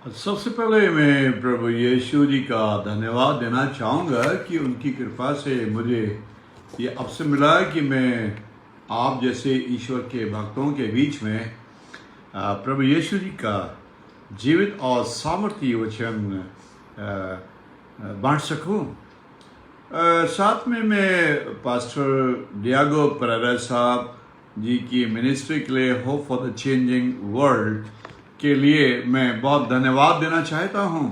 सबसे पहले मैं प्रभु यीशु जी का धन्यवाद देना चाहूँगा कि उनकी कृपा से मुझे ये अवसर मिला कि मैं आप जैसे ईश्वर के भक्तों के बीच में प्रभु यीशु जी का जीवित और सामर्थ्य वचन बांट सकूं। साथ में मैं पास्टर डियागो परेरा साहब जी की मिनिस्ट्री के लिए hope for the changing world के लिए मैं बहुत धन्यवाद देना चाहता हूं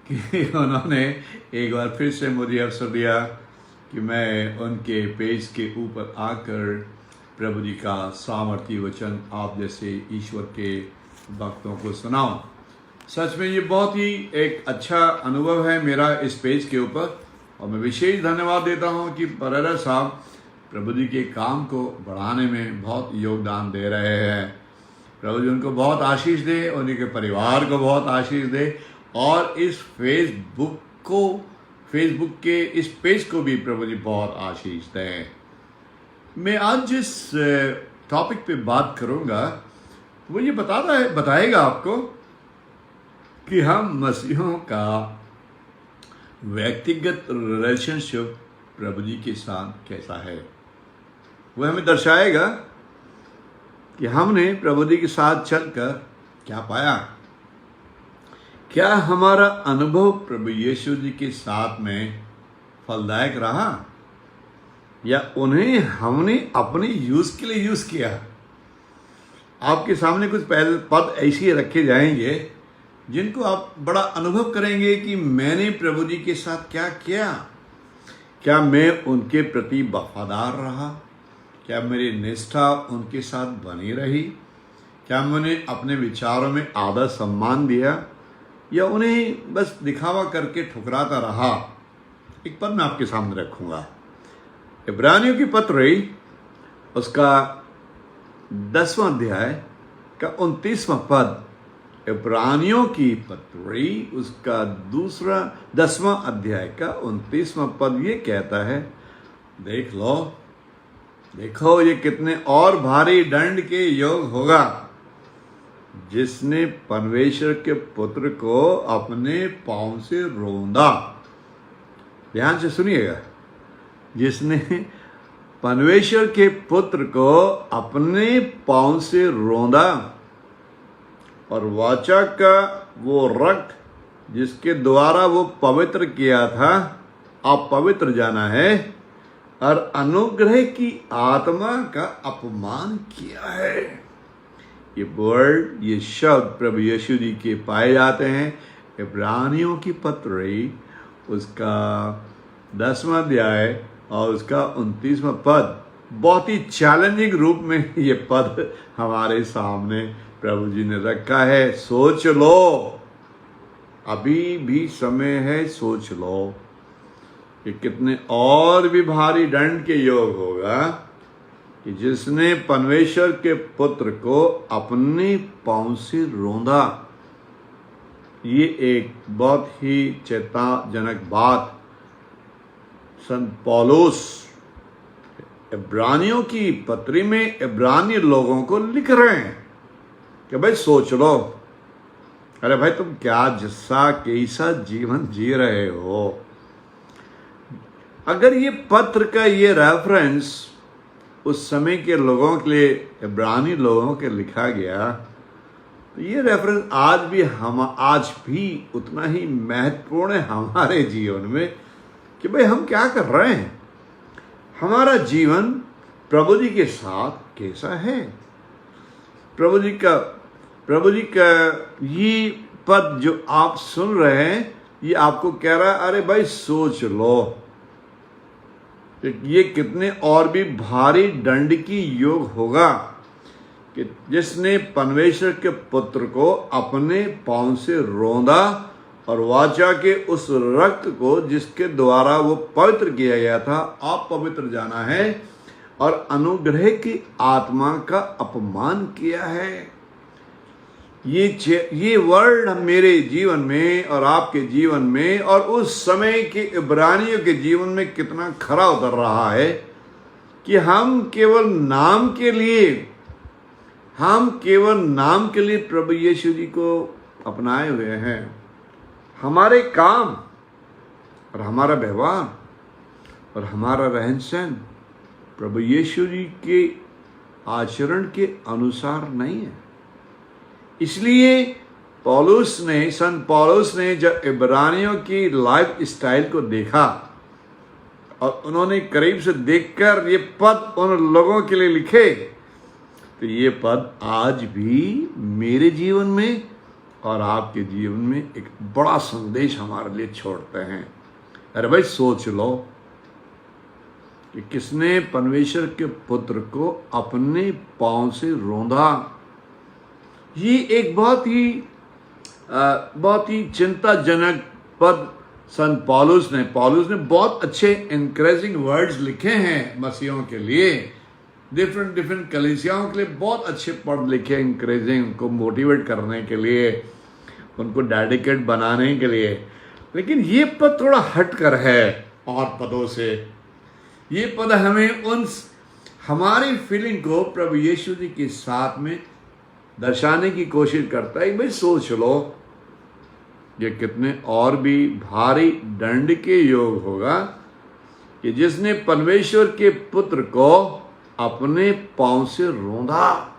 कि उन्होंने एक बार फिर से मुझे अवसर दिया कि मैं उनके पेज के ऊपर आकर प्रभु जी का सामर्थ्य वचन आप जैसे ईश्वर के भक्तों को सुनाऊं। सच में ये बहुत ही एक अच्छा अनुभव है मेरा इस पेज के ऊपर, और मैं विशेष धन्यवाद देता हूं कि परेरा साहब प्रभु जी के काम को बढ़ाने में बहुत योगदान दे रहे हैं। प्रभु जी उनको बहुत आशीष दे, उनके परिवार को बहुत आशीष दे, और इस फेसबुक के इस पेज को भी प्रभु जी बहुत आशीष दें। मैं आज जिस टॉपिक पे बात करूंगा वो ये बताएगा आपको कि हम मसीहों का व्यक्तिगत रिलेशनशिप प्रभु जी के साथ कैसा है। वह हमें दर्शाएगा कि हमने प्रभु जी के साथ चलकर क्या पाया, क्या हमारा अनुभव प्रभु यीशु जी के साथ में फलदायक रहा, या उन्हें हमने अपने यूज के लिए यूज किया। आपके सामने कुछ पद ऐसे रखे जाएंगे जिनको आप बड़ा अनुभव करेंगे कि मैंने प्रभु जी के साथ क्या किया। क्या मैं उनके प्रति वफादार रहा, क्या मेरी निष्ठा उनके साथ बनी रही, क्या मैंने अपने विचारों में आदर सम्मान दिया, या उन्हें बस दिखावा करके ठुकराता रहा। एक पद मैं आपके सामने रखूंगा, इब्रानियों की पत्री उसका 10वां अध्याय का 29वां पद। इब्रानियों की पत्री उसका 10वां अध्याय का 29वां पद ये कहता है, देखो ये कितने और भारी दंड के योग होगा जिसने परमेश्वर के पुत्र को अपने पांव से रौंदा। ध्यान से सुनिएगा, जिसने परमेश्वर के पुत्र को अपने पांव से रौंदा, और वाचा का वो रक्त जिसके द्वारा वो पवित्र किया था, आप पवित्र जाना है, और अनुग्रह की आत्मा का अपमान किया है। ये वर्ड, ये शब्द प्रभु यीशु जी के पाए जाते हैं इब्रानियों की पत्री उसका 10वां अध्याय और उसका 29वां पद। बहुत ही चैलेंजिंग रूप में ये पद हमारे सामने प्रभु जी ने रखा है। सोच लो, अभी भी समय है, सोच लो कि कितने और भी भारी दंड के योग होगा कि जिसने परमेश्वर के पुत्र को अपने पांव से रौंदा। ये एक बहुत ही चिंताजनक बात संत पौलुस इब्रानियों की पत्री में इब्रानी लोगों को लिख रहे हैं कि भाई सोच लो, अरे भाई तुम क्या कैसा जीवन जी रहे हो। अगर ये पत्र का ये रेफरेंस उस समय के लोगों के लिए, इब्रानी लोगों के लिखा गया, तो ये रेफरेंस आज भी उतना ही महत्वपूर्ण है हमारे जीवन में कि भाई हम क्या कर रहे हैं, हमारा जीवन प्रभु जी के साथ कैसा है। प्रभु जी का ये पद जो आप सुन रहे हैं, ये आपको कह रहा है, अरे भाई सोच लो ये कितने और भी भारी दंड की योग होगा कि जिसने परमेश्वर के पुत्र को अपने पांव से रौंदा, और वाचा के उस रक्त को जिसके द्वारा वो पवित्र किया गया था, आप पवित्र जाना है, और अनुग्रह की आत्मा का अपमान किया है। ये वर्ड मेरे जीवन में और आपके जीवन में और उस समय के इब्रानियों के जीवन में कितना खरा उतर रहा है कि हम केवल नाम के लिए प्रभु यीशु जी को अपनाए हुए हैं। हमारे काम और हमारा व्यवहार और हमारा रहन सहन प्रभु यीशु जी के आचरण के अनुसार नहीं है। इसलिए संत पौलुस ने जब इब्रानियों की लाइफ स्टाइल को देखा और उन्होंने करीब से देखकर ये पद उन लोगों के लिए लिखे, तो ये पद आज भी मेरे जीवन में और आपके जीवन में एक बड़ा संदेश हमारे लिए छोड़ते हैं। अरे भाई सोच लो कि किसने परमेश्वर के पुत्र को अपने पांव से रौंदा। ये एक बहुत ही चिंताजनक पद संत पौलुस ने बहुत अच्छे एनकरेजिंग वर्ड्स लिखे हैं मसीहों के लिए, डिफरेंट कलीसियाओं के लिए बहुत अच्छे पद लिखे, एनकरेजिंग, उनको मोटिवेट करने के लिए, उनको डेडिकेट बनाने के लिए। लेकिन ये पद थोड़ा हटकर है और पदों से। ये पद हमें हमारी फीलिंग को प्रभु यीशु जी के साथ में दर्शाने की कोशिश करता है। भाई सोच लो, ये कितने और भी भारी दंड के योग होगा कि जिसने परमेश्वर के पुत्र को अपने पांव से रौंदा।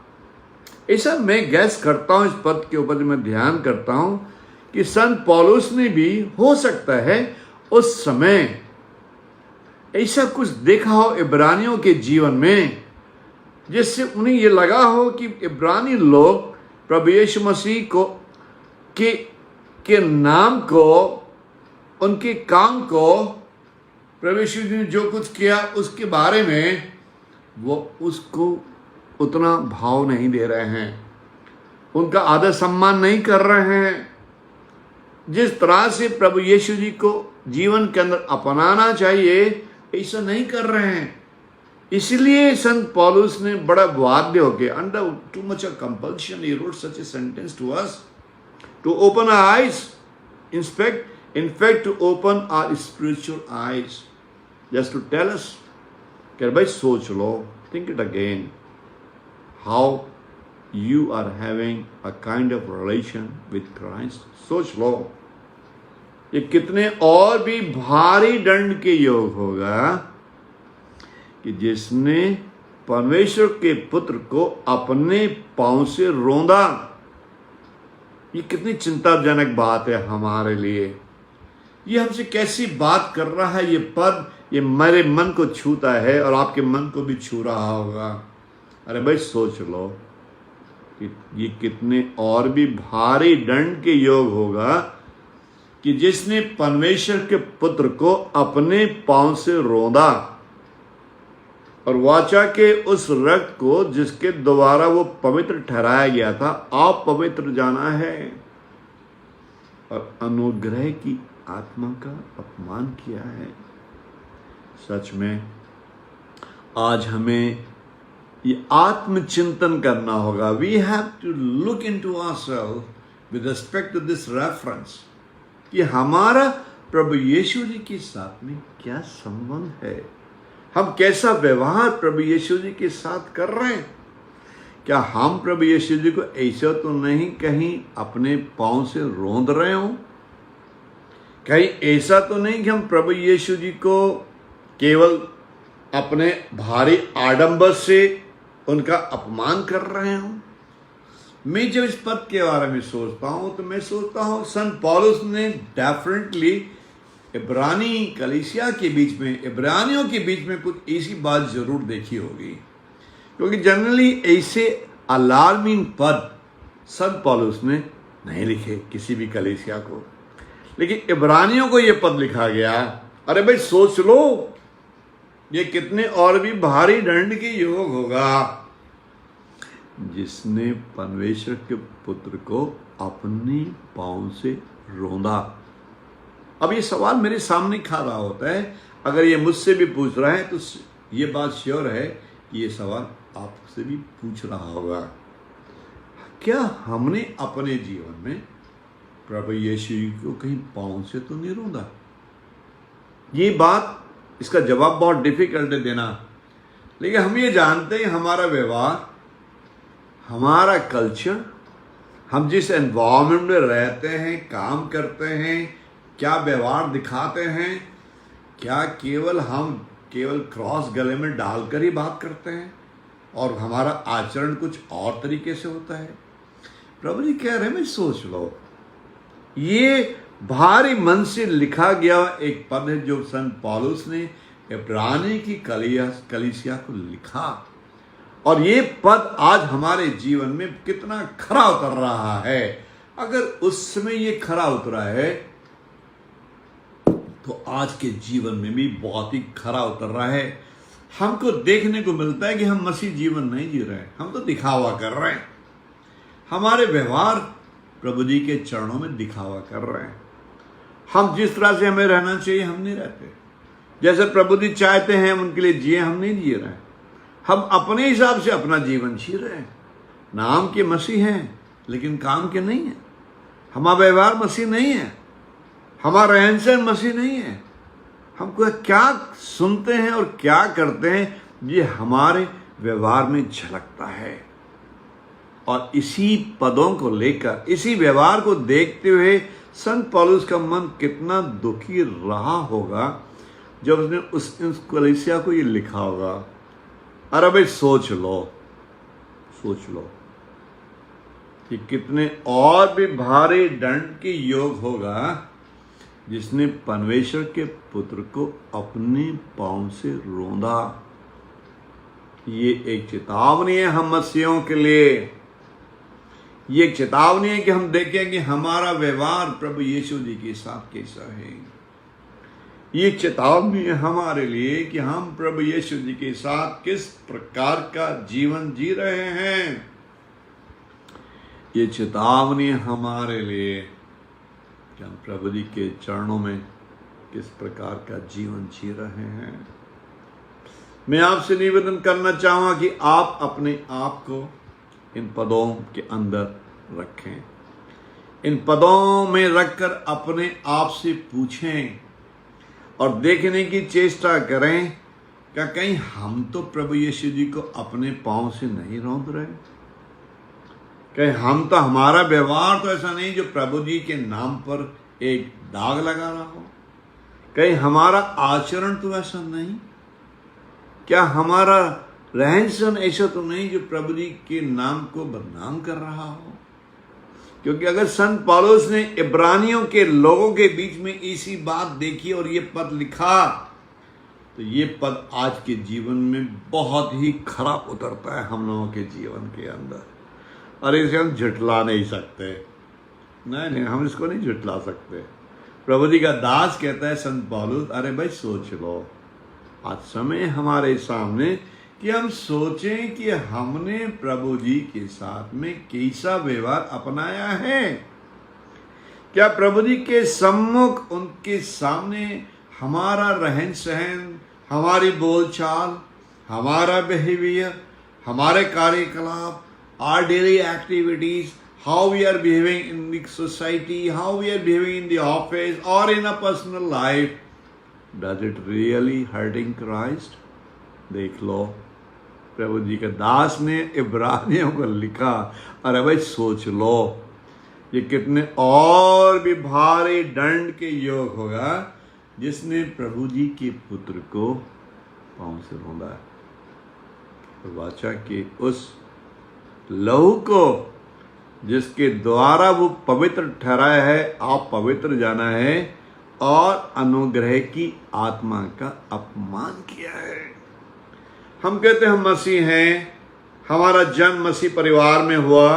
ऐसा मैं गैस करता हूं, इस पद के ऊपर मैं ध्यान करता हूं कि संत पौलुस ने भी हो सकता है उस समय ऐसा कुछ देखा हो इब्रानियों के जीवन में, जिससे उन्हें यह लगा हो कि इब्रानी लोग प्रभु यीशु मसीह को के नाम को, उनके काम को, प्रभु यीशु जी ने जो कुछ किया उसके बारे में वो उसको उतना भाव नहीं दे रहे हैं, उनका आदर सम्मान नहीं कर रहे हैं। जिस तरह से प्रभु यीशु जी को जीवन के अंदर अपनाना चाहिए ऐसा नहीं कर रहे हैं। इसलिए संत पौलुस ने बड़ा बाध्य होकर, under too much of compulsion, he wrote such a sentence to us to open our eyes, in fact to open our spiritual eyes, just to tell us कि भाई सोच लो, think it again, how you are having a kind of relation with Christ. सोच लो, ये कितने और भी भारी दंड के योग होगा कि जिसने परमेश्वर के पुत्र को अपने पांव से रौंदा। ये कितनी चिंताजनक बात है हमारे लिए। ये हमसे कैसी बात कर रहा है ये पद, ये मेरे मन को छूता है और आपके मन को भी छू रहा होगा। अरे भाई सोच लो कि ये कितने और भी भारी दंड के योग होगा कि जिसने परमेश्वर के पुत्र को अपने पांव से रौंदा और वाचा के उस रक्त को जिसके द्वारा वो पवित्र ठहराया गया था, आप पवित्र जाना है, और अनुग्रह की आत्मा का अपमान किया है। सच में आज हमें ये आत्मचिंतन करना होगा। We have to look into ourself with respect to this reference कि हमारा प्रभु यीशु जी के साथ में क्या संबंध है, हम कैसा व्यवहार प्रभु यीशु जी के साथ कर रहे हैं। क्या हम प्रभु यीशु जी को ऐसा तो नहीं कहीं अपने पांव से रौंद रहे हो? कहीं ऐसा तो नहीं कि हम प्रभु यीशु जी को केवल अपने भारी आडंबर से उनका अपमान कर रहे हो? मैं जब इस पद के बारे में सोचता हूं तो मैं सोचता हूं संत पौलुस ने डेफिनेटली इब्रानी कलीसिया के बीच में, इब्रानियों के बीच में कुछ ऐसी बात जरूर देखी होगी, क्योंकि जनरली ऐसे अलार्मिंग पद संत पौलुस ने नहीं लिखे किसी भी कलीसिया को, लेकिन इब्रानियों को यह पद लिखा गया। अरे भाई सोच लो, ये कितने और भी भारी दंड के योग होगा जिसने परमेश्वर के पुत्र को अपने पांव से रौंदा। अब ये सवाल मेरे सामने खड़ा होता है, अगर ये मुझसे भी पूछ रहा है तो ये बात श्योर है कि ये सवाल आपसे भी पूछ रहा होगा। क्या हमने अपने जीवन में प्रभु यीशु को कहीं पांव से तो नहीं रौंदा? ये बात, इसका जवाब बहुत डिफिकल्ट है देना, लेकिन हम ये जानते हैं हमारा व्यवहार, हमारा कल्चर, हम जिस एनवायरनमेंट में रहते हैं, काम करते हैं, क्या व्यवहार दिखाते हैं, क्या हम केवल क्रॉस गले में डालकर ही बात करते हैं और हमारा आचरण कुछ और तरीके से होता है? प्रभु जी कह रहे हैं, मैं सोच लो। ये भारी मन से लिखा गया एक पद है जो संत पौलुस ने इब्रानी की कलीसिया को लिखा, और ये पद आज हमारे जीवन में कितना खरा उतर रहा है। अगर उस समय ये खरा उतरा है तो आज के जीवन में भी बहुत ही खरा उतर रहा है। हमको देखने को मिलता है कि हम मसीह जीवन नहीं जी रहे हैं, हम तो दिखावा कर रहे हैं। हमारे व्यवहार प्रभु जी के चरणों में दिखावा कर रहे हैं। हम जिस तरह से हमें रहना चाहिए हम नहीं रहते, जैसे प्रभु जी चाहते हैं हम उनके लिए जिए, हम नहीं जी रहे हैं। हम अपने हिसाब से अपना जीवन जी रहे हैं। नाम के मसीह हैं लेकिन काम के नहीं है। हमारा व्यवहार मसीह नहीं है, हमारा रहन सहन मसीह नहीं है। हमको क्या सुनते हैं और क्या करते हैं ये हमारे व्यवहार में झलकता है। और इसी पदों को लेकर, इसी व्यवहार को देखते हुए संत पौलुस का मन कितना दुखी रहा होगा जब उसने उस कलीसिया को ये लिखा होगा। अरे भाई सोच लो कि कितने और भी भारी दंड के योग होगा जिसने परमेश्वर के पुत्र को अपने पांव से रौंदा। ये एक चेतावनी है हम मसीहों के लिए। ये एक चेतावनी है कि हम देखें कि हमारा व्यवहार प्रभु यीशु जी के साथ कैसा है। ये चेतावनी है हमारे लिए कि हम प्रभु यीशु जी के साथ किस प्रकार का जीवन जी रहे हैं। ये चेतावनी हमारे लिए कि हम प्रभु जी के चरणों में किस प्रकार का जीवन जी रहे हैं। मैं आपसे निवेदन करना चाहूंगा कि आप अपने आप को इन पदों के अंदर रखें। इन पदों में रखकर अपने आप से पूछें और देखने की चेष्टा करें, क्या कहीं हम तो प्रभु यीशु जी को अपने पांव से नहीं रौंद रहे? कहीं हम तो, हमारा व्यवहार तो ऐसा नहीं जो प्रभु जी के नाम पर एक दाग लगा रहा हो? कहीं हमारा आचरण तो ऐसा नहीं? क्या हमारा रहन सहन ऐसा तो नहीं जो प्रभु जी के नाम को बदनाम कर रहा हो? क्योंकि अगर संत पौलुस ने इब्रानियों के लोगों के बीच में इसी बात देखी और ये पद लिखा, तो ये पद आज के जीवन में बहुत ही खराब उतरता है हम लोगों के जीवन के अंदर। और इसे हम झुठला नहीं सकते। नहीं, हम इसको नहीं झुठला सकते। प्रभु जी का दास कहता है संत पौलुस, अरे भाई सोच लो। आज समय हमारे सामने कि हम सोचें कि हमने प्रभु जी के साथ में कैसा व्यवहार अपनाया है। क्या प्रभु जी के सम्मुख, उनके सामने हमारा रहन सहन, हमारी बोलचाल, हमारा बिहेवियर, हमारे कार्यकलाप, our daily activities, how we are behaving in the society, how we are behaving in the office or in a personal life, does it really hurting Christ? देख लो, प्रभु जी के दास ने इब्रानियों को लिखा। अरे भाई सोच लो, ये कितने और भी भारी दंड के योग होगा जिसने प्रभु जी के पुत्र को पांव से रौंदा है। तो वाचा के उस लहू को जिसके द्वारा वो पवित्र ठहराया है, आप पवित्र जाना है और अनुग्रह की आत्मा का अपमान किया है। हम कहते हैं हम मसीह हैं, हमारा जन्म मसीह परिवार में हुआ,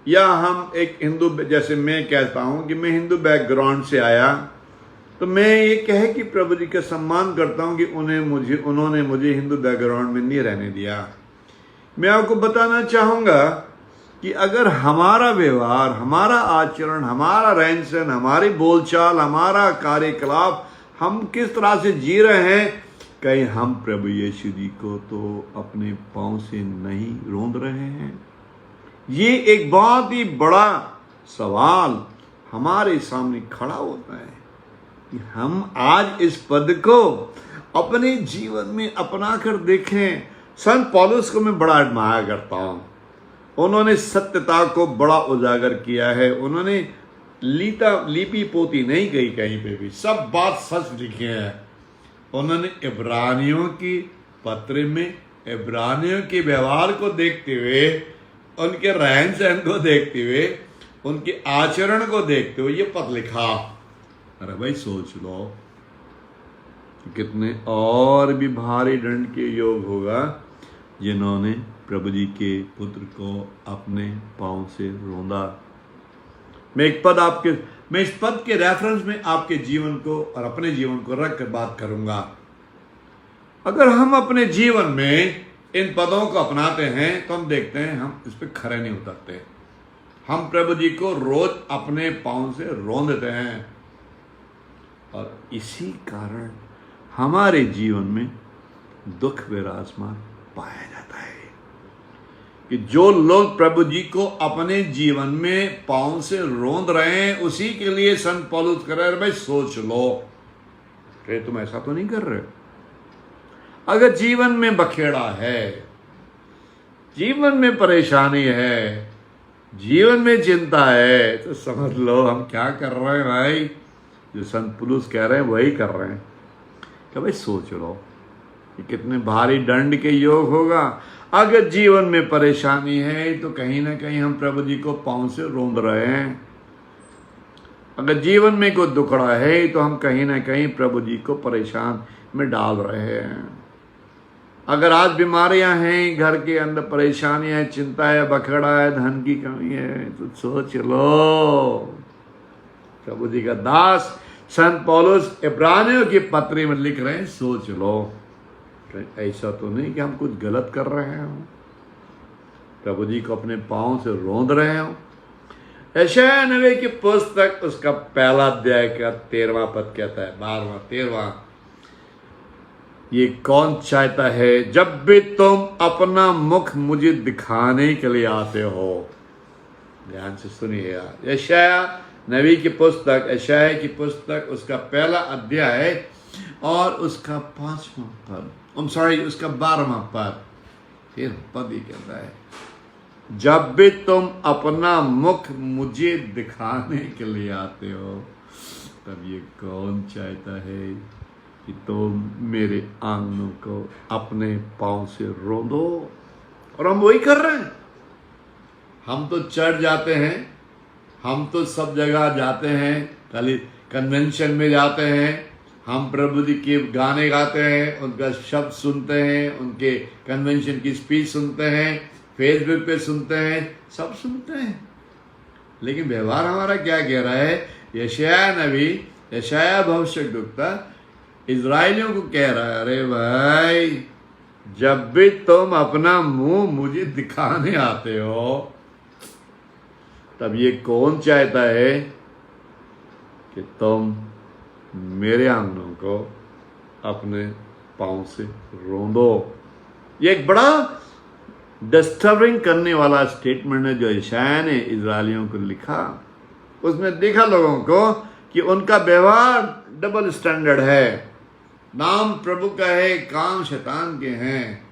या हम एक हिंदू, जैसे मैं कहता हूं कि मैं हिंदू बैकग्राउंड से आया, तो मैं ये कह कि प्रभु जी का सम्मान करता हूं कि उन्होंने मुझे हिंदू बैकग्राउंड में नहीं रहने दिया। मैं आपको बताना चाहूंगा कि अगर हमारा व्यवहार, हमारा आचरण, हमारा रहन सहन, हमारी बोलचाल, हमारा कार्यकलाप, हम किस तरह से जी रहे हैं, कहीं हम प्रभु यीशु जी को तो अपने पांव से नहीं रौंद रहे हैं? ये एक बहुत ही बड़ा सवाल हमारे सामने खड़ा होता है कि हम आज इस पद को अपने जीवन में अपना कर देखें। संत पौलुस को मैं बड़ा एडमायर करता हूं। उन्होंने सत्यता को बड़ा उजागर किया है। उन्होंने लिपि पोती नहीं कही कहीं पे भी, सब बात सच लिखे हैं। उन्होंने इब्रानियों की पत्र में इब्रानियों के व्यवहार को देखते हुए, उनके रहन सहन को देखते हुए, उनके आचरण को देखते हुए ये पत्र लिखा। अरे भाई सोच लो कितने और भी भारी दंड के योग होगा जिन्होंने प्रभु जी के पुत्र को अपने पांव से रौंदा। मैं इस पद के रेफरेंस में आपके जीवन को और अपने जीवन को रख कर बात करूंगा। अगर हम अपने जीवन में इन पदों को अपनाते हैं तो हम देखते हैं हम इस पे खरे नहीं उतरते। हम प्रभु जी को रोज अपने पांव से रौंद देते हैं और इसी कारण हमारे जीवन में दुख विराजमान पाया जाता है कि जो लोग प्रभु जी को अपने जीवन में पांव से रौंद रहे हैं, उसी के लिए संत पौलुस कह रहे हैं, भाई सोच लो कि तुम ऐसा तो नहीं कर रहे। अगर जीवन में बखेड़ा है, जीवन में परेशानी है, जीवन में चिंता है, तो समझ लो हम क्या कर रहे हैं भाई। जो संत पौलुस कह रहे हैं वही कर रहे हैं कि भाई सोच लो कि कितने भारी दंड के योग होगा। अगर जीवन में परेशानी है तो कहीं ना कहीं हम प्रभु जी को पांव से रौंद रहे हैं। अगर जीवन में कोई दुखड़ा है तो हम कहीं ना कहीं प्रभु जी को परेशान में डाल रहे हैं। अगर आज बीमारियां हैं, घर के अंदर परेशानियां हैं, चिंता है, बखड़ा है, धन की कमी है, तो सोच लो। प्रभु जी का दास संत पौलुस इब्रानियों की पत्री में लिख रहे हैं, सोच लो ऐसा तो नहीं कि हम कुछ गलत कर रहे हो, प्रभु जी को अपने पांव से रौंद रहे हो। यशायाह नबी की पुस्तक उसका पहला अध्याय का 13वां पद कहता है, 12वां 13वां, ये कौन चाहता है जब भी तुम अपना मुख मुझे दिखाने के लिए आते हो। ध्यान से सुनिएगा, यशायाह नबी की पुस्तक, यशायाह की पुस्तक उसका पहला अध्याय और उसका 5वां पद, उसका 12वां पद, फिर पद ही कहता है, जब भी तुम अपना मुख मुझे दिखाने के लिए आते हो, तब ये कौन चाहता है कि तुम मेरे आंगनों को अपने पांव से रौंदो। और हम वही कर रहे हैं। हम तो चढ़ जाते हैं, हम तो सब जगह जाते हैं, खाली कन्वेंशन में जाते हैं, हम प्रभु जी के गाने गाते हैं, उनका शब्द सुनते हैं, उनके कन्वेंशन की स्पीच सुनते हैं, फेसबुक पे सुनते हैं, सब सुनते हैं, लेकिन व्यवहार हमारा क्या कह रहा है। यशायाह नबी, यशायाह भविष्यद्वक्ता इजराइलियों को कह रहा है, अरे भाई जब भी तुम अपना मुंह मुझे दिखाने आते हो, तब ये कौन चाहता है कि तुम मेरे आंगनों को अपने पांव से रौंदो। ये एक बड़ा डिस्टर्बिंग करने वाला स्टेटमेंट है जो यशायाह ने इजराइलियों को लिखा। उसमें देखा लोगों को कि उनका व्यवहार डबल स्टैंडर्ड है। नाम प्रभु का है, काम शैतान के हैं।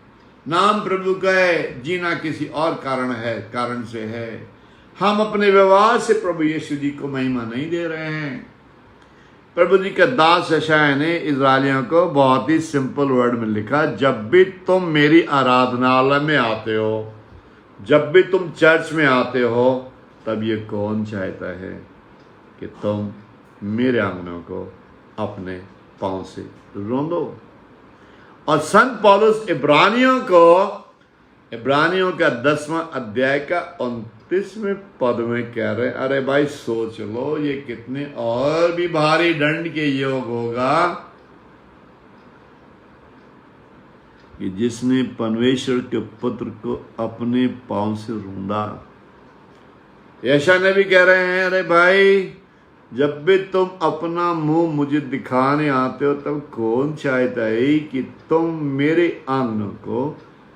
नाम प्रभु का है, जीना किसी और कारण से है। हम अपने व्यवहार से प्रभु यीशु जी को महिमा नहीं दे रहे हैं। प्रभु जी का दास यशायाह ने इजराइलियों को बहुत ही सिंपल वर्ड में लिखा, जब भी तुम मेरी आराधनालय में आते हो, जब भी तुम चर्च में आते हो, तब ये कौन चाहता है कि तुम मेरे आंगनों को अपने पांव से रौंदो। और संत पौलुस इब्रानियों का 10वां अध्याय का 29वें पद में कह रहे, अरे भाई सोच लो ये कितने और भी भारी दंड के योग होगा कि जिसने परमेश्वर के पुत्र को अपने पांव से रौंदा। यशायाह नबी कह रहे हैं, अरे भाई जब भी तुम अपना मुंह मुझे दिखाने आते हो, तब कौन चाहता है कि तुम मेरे आंगनों को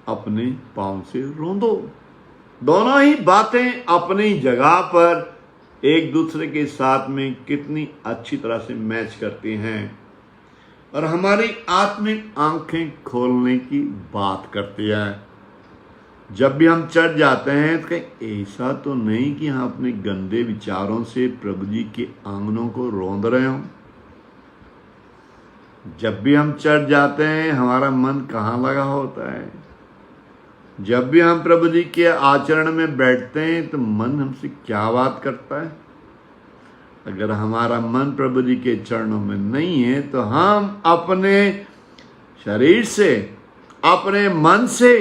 अपने पांव से रौंदो। दोनों ही बातें अपनी जगह पर एक दूसरे के साथ में कितनी अच्छी तरह से मैच करती हैं और हमारी आत्मिक आंखें खोलने की बात करती है। जब भी हम चर्च जाते हैं तो कहीं ऐसा तो नहीं कि हम अपने गंदे विचारों से प्रभु जी के आंगनों को रौंद रहे हों। जब भी हम चर्च जाते हैं हमारा मन कहाँ लगा होता है? जब भी हम प्रभु जी के आचरण में बैठते हैं तो मन हमसे क्या बात करता है? अगर हमारा मन प्रभु जी के चरणों में नहीं है तो हम अपने शरीर से, अपने मन से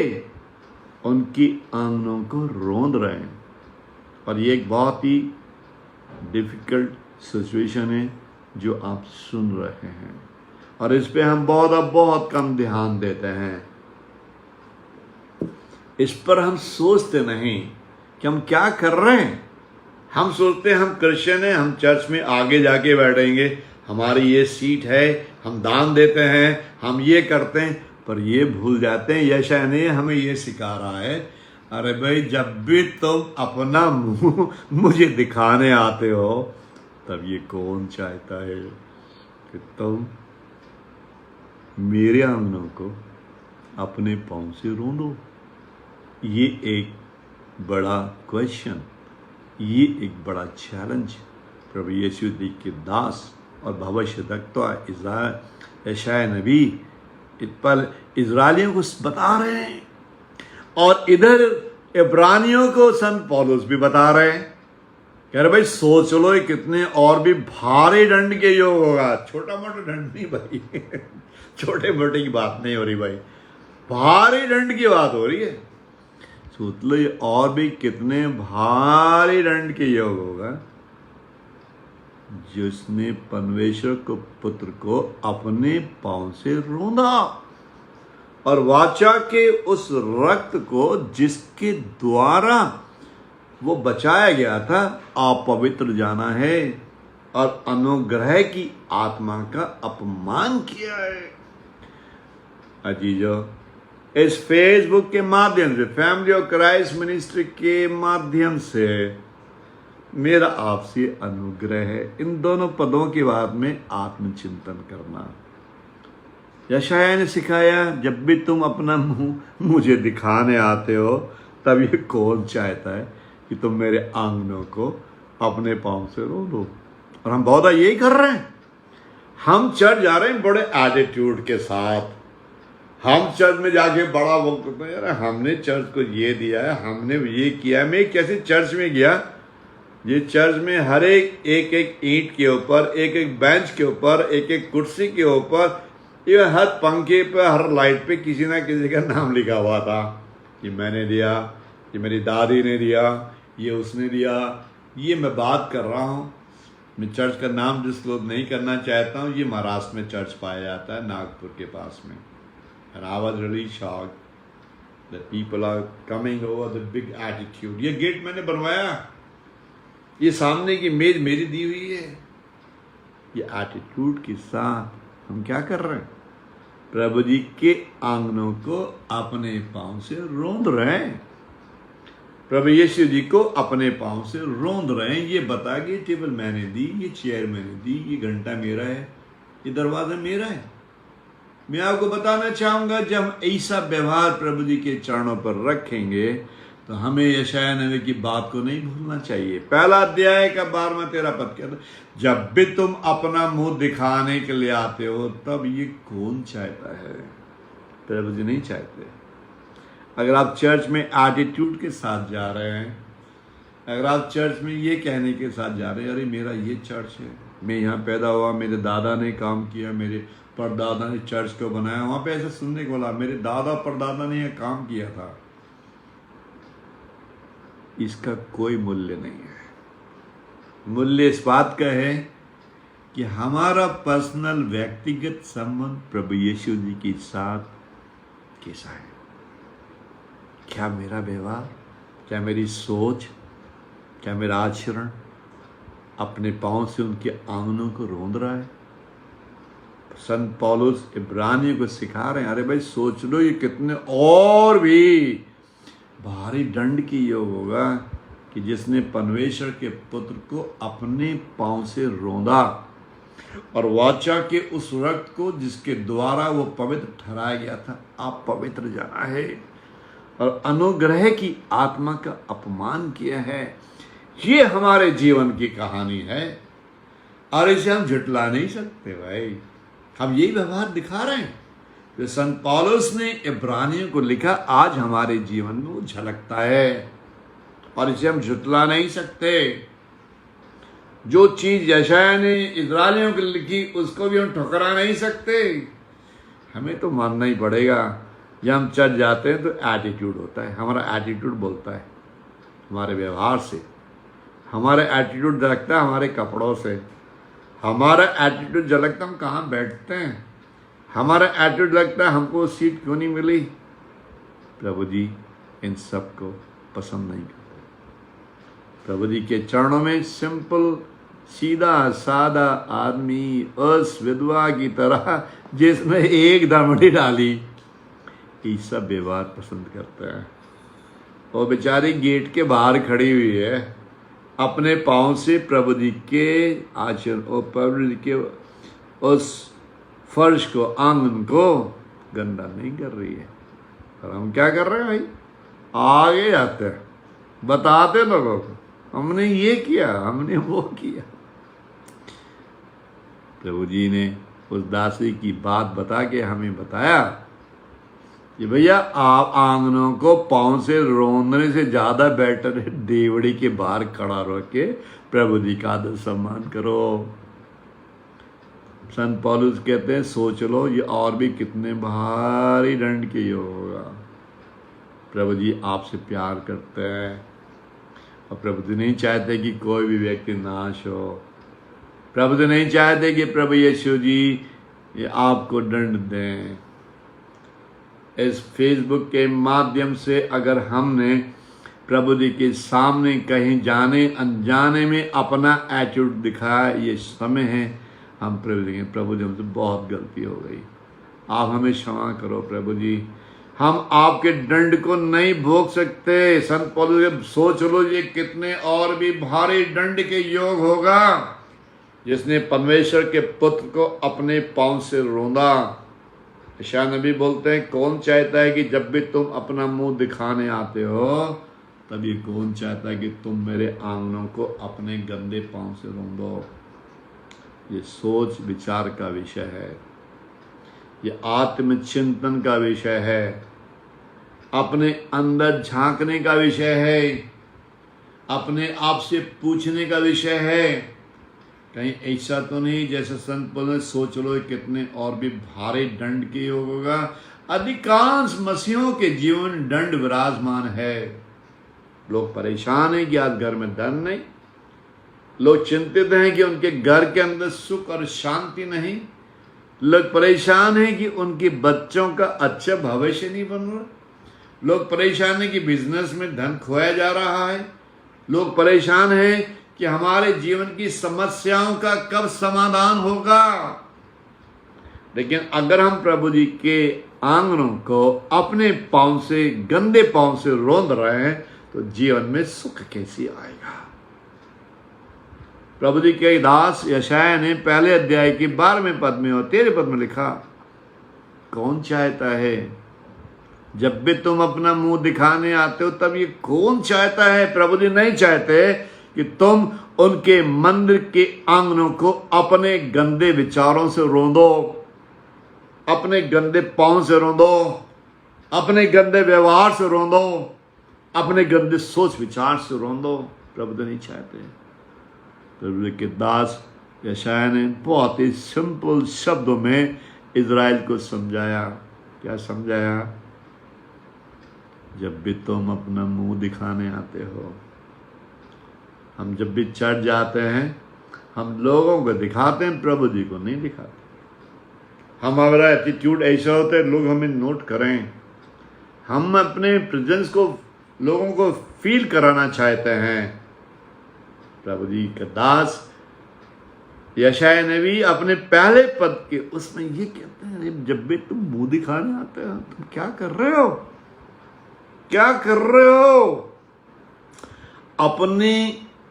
उनकी आंगनों को रौंद रहे हैं। और ये एक बहुत ही डिफिकल्ट सिचुएशन है जो आप सुन रहे हैं, और इस पे हम बहुत कम ध्यान देते हैं। इस पर हम सोचते नहीं कि हम क्या कर रहे हैं। हम सोचते हैं हम क्रिश्चियन हैं, हम चर्च में आगे जाके बैठेंगे, हमारी ये सीट है, हम दान देते हैं, हम ये करते हैं, पर ये भूल जाते हैं। यशायाह ने हमें ये सिखा रहा है, अरे भाई जब भी तुम अपना मुंह मुझे दिखाने आते हो तब ये कौन चाहता है कि तुम मेरे आंगनों को अपने पांव से रौंदो। ये एक बड़ा क्वेश्चन, ये एक बड़ा चैलेंज प्रभु यीशु के दास और भविष्यद्वक्ता यशायाह नबी इस पर इजरायलियों को बता रहे हैं, और इधर इब्रानियों को संत पौलुस भी बता रहे हैं। कह रहे भाई सोच लो कितने और भी भारी दंड के योग होगा। छोटा मोटा दंड नहीं भाई छोटे मोटे की बात नहीं हो रही भाई, भारी दंड की बात हो रही है। सोच लो ये और भी कितने भारी दंड के योग होगा जिसने परमेश्वर को पुत्र को अपने पांव से रौंदा, और वाचा के उस रक्त को जिसके द्वारा वो बचाया गया था अपवित्र जाना है और अनुग्रह की आत्मा का अपमान किया है। अजीजो, इस फेसबुक के माध्यम से, फैमिली ऑफ क्राइस्ट मिनिस्ट्री के माध्यम से मेरा आपसे अनुग्रह है इन दोनों पदों के बाद में आत्मचिंतन करना। यशायाह ने सिखाया, जब भी तुम अपना मुंह मुझे दिखाने आते हो तब ये कौन चाहता है कि तुम मेरे आंगनों को अपने पांव से रौंदो। और हम बहुत यही कर रहे हैं। हम चर्च जा रहे हैं बड़े एटीट्यूड के साथ। हम चर्च में जाके बड़ा वो करते हैं, यार हमने चर्च को ये दिया है, हमने ये किया है। मैं कैसे चर्च में गया, ये चर्च में हर एक ईंट के ऊपर, एक बेंच के ऊपर, एक कुर्सी के ऊपर, ये हर पंखे पे, हर लाइट पे किसी ना किसी का नाम लिखा हुआ था। ये मैंने दिया, ये मेरी दादी ने दिया, ये उसने दिया। ये मैं बात कर रहा हूँ, मैं चर्च का नाम डिस्क्लोज नहीं करना चाहता हूँ। ये महाराष्ट्र में चर्च पाया जाता है, नागपुर के पास में। And I was really shocked that people are coming over the big attitude. ये गेट मैंने बनवाया, ये सामने की मेज मेरी दी हुई है। ये एटीट्यूड के साथ हम क्या कर रहे हैं? प्रभु जी के आंगनों को अपने पांव से रौंद रहे हैं। प्रभु यीशु जी को अपने पांव से रौंद रहे हैं। ये बता के टेबल मैंने दी, ये चेयर मैंने दी, ये घंटा मेरा है, ये दरवाजा मेरा है। मैं आपको बताना चाहूंगा, जब हम ऐसा व्यवहार प्रभु जी के चरणों पर रखेंगे तो हमें यशायाह नबी की बात को नहीं भूलना चाहिए। पहला अध्याय का 12वां-13 पद कहता है, जब भी तुम अपना मुंह दिखाने के लिए आते हो तब ये कौन चाहता है? प्रभु जी नहीं चाहते। अगर आप चर्च में एटीट्यूड के साथ जा रहे हैं, अगर आप चर्च में ये कहने के साथ जा रहे हैं, अरे मेरा ये चर्च है, मैं यहाँ पैदा हुआ, मेरे दादा ने काम किया, मेरे परदादा ने चर्च को बनाया, वहां पे ऐसे सुनने को बोला मेरे दादा परदादा ने यह काम किया था, इसका कोई मूल्य नहीं है। मूल्य इस बात का है कि हमारा पर्सनल व्यक्तिगत संबंध प्रभु यीशु जी के साथ कैसा है। क्या मेरा व्यवहार, क्या मेरी सोच, क्या मेरा आचरण अपने पांव से उनके आंगनों को रौंद रहा है? संत पौलुस इब्रानियों को सिखा रहे हैं, अरे भाई सोच लो ये कितने और भी भारी दंड की योग होगा कि जिसने परमेश्वर के पुत्र को अपने पांव से रौंदा और वाचा के उस रक्त को जिसके द्वारा वो पवित्र ठहराया गया था। आप पवित्र जाना है, और अनुग्रह की आत्मा का अपमान किया है। ये हमारे जीवन की कहानी है और इसे हम झुटला नहीं सकते भाई। हम यही व्यवहार दिखा रहे हैं जो संत पौलुस ने इब्रानियों को लिखा, आज हमारे जीवन में वो झलकता है और इसे हम झुटला नहीं सकते। जो चीज यशायाह ने इस्राएलियों को लिखी उसको भी हम ठुकरा नहीं सकते। हमें तो मानना ही पड़ेगा। जब हम चढ़ जाते हैं तो एटीट्यूड होता है, हमारा एटीट्यूड बोलता है, हमारे व्यवहार से। हमारा एटीट्यूड झलकता है हमारे कपड़ों से, हमारा एटीट्यूड झलकता है हम कहाँ बैठते हैं, हमारा एटीट्यूड लगता है हमको सीट क्यों नहीं मिली। प्रभु जी इन सब को पसंद नहीं करते। प्रभु जी के चरणों में सिंपल सीधा सादा आदमी उस विधवा की तरह जिसमें एक दमड़ी डाली, ये सब व्यवहार पसंद करता है। वो बेचारी गेट के बाहर खड़ी हुई है, अपने पाँव से प्रभु जी के आचरण और प्रभु जी के उस फर्श को, आंगन को गंदा नहीं कर रही है। और हम क्या कर रहे हैं भाई, आगे जाते हैं, बताते लोगों को हमने ये किया, हमने वो किया। प्रभु जी ने उस दासी की बात बता के हमें बताया कि भैया आप आंगनों को पाँव से रोंदने से ज्यादा बेटर है देवड़ी के बाहर खड़ा रह के प्रभु जी का आदर सम्मान करो। संत पौलुस कहते हैं सोच लो ये और भी कितने भारी दंड के योग होगा। प्रभु जी आपसे प्यार करते हैं और प्रभु जी नहीं चाहते कि कोई भी व्यक्ति नाश हो। प्रभु जी नहीं चाहते कि प्रभु यीशु जी ये आपको दंड दें। इस फेसबुक के माध्यम से अगर हमने प्रभु जी के सामने कहीं जाने अनजाने में अपना एटीट्यूड दिखाया, ये समय है हम प्रभु जी हमसे बहुत गलती हो गई, आप हमें क्षमा करो प्रभु जी। हम आपके दंड को नहीं भोग सकते। संत पौलुस सोच लो ये कितने और भी भारी दंड के योग होगा जिसने परमेश्वर के पुत्र को अपने पांव से रोंदा। यशायाह नबी बोलते हैं कौन चाहता है कि जब भी तुम अपना मुंह दिखाने आते हो तब ये कौन चाहता है कि तुम मेरे आंगनों को अपने गंदे पांव से रोंदो। ये सोच विचार का विषय है, ये आत्मचिंतन का विषय है, अपने अंदर झांकने का विषय है, अपने आप से पूछने का विषय है। कहीं ऐसा तो नहीं जैसे संत पौलुस सोच लो कितने और भी भारी दंड के योग होगा। अधिकांश मसीहों के जीवन दंड विराजमान है। लोग परेशान हैं कि आज घर में धन नहीं, लोग चिंतित हैं कि उनके घर के अंदर सुख और शांति नहीं, लोग परेशान हैं कि उनके बच्चों का अच्छा भविष्य नहीं बन रहा, लोग परेशान हैं कि बिजनेस में धन खोया जा रहा है, लोग परेशान हैं कि हमारे जीवन की समस्याओं का कब समाधान होगा। लेकिन अगर हम प्रभु जी के आंगनों को अपने पांव से, गंदे पांव से रोंद रहे हैं तो जीवन में सुख कैसे आएगा। प्रभु जी के दास यशायाह ने पहले अध्याय की 12वें पद में और 13 पद में लिखा, कौन चाहता है जब भी तुम अपना मुंह दिखाने आते हो तब ये कौन चाहता है। प्रभु जी नहीं चाहते कि तुम उनके मंदिर के आंगनों को अपने गंदे विचारों से रोंदो, अपने गंदे पांव से रोंदो, अपने गंदे व्यवहार से रोंदो, अपने गंदे सोच विचार से रोंदो। प्रभु जी नहीं चाहते। प्रभु के दास यशायाह ने बहुत ही सिंपल शब्दों में इज़राइल को समझाया। क्या समझाया? जब भी तुम अपना मुंह दिखाने आते हो, हम जब भी चढ़ जाते हैं हम लोगों को दिखाते हैं, प्रभु जी को नहीं दिखाते। हमारा एटीट्यूड ऐसा होता है लोग हमें नोट करें, हम अपने प्रेजेंस को लोगों को फील कराना चाहते हैं। प्रभु जी का दास यशायाह नबी अपने पहले पद के उसमें ये कहते हैं, जब भी तुम मुंह दिखाने आते हो तुम क्या कर रहे हो, क्या कर रहे हो? अपने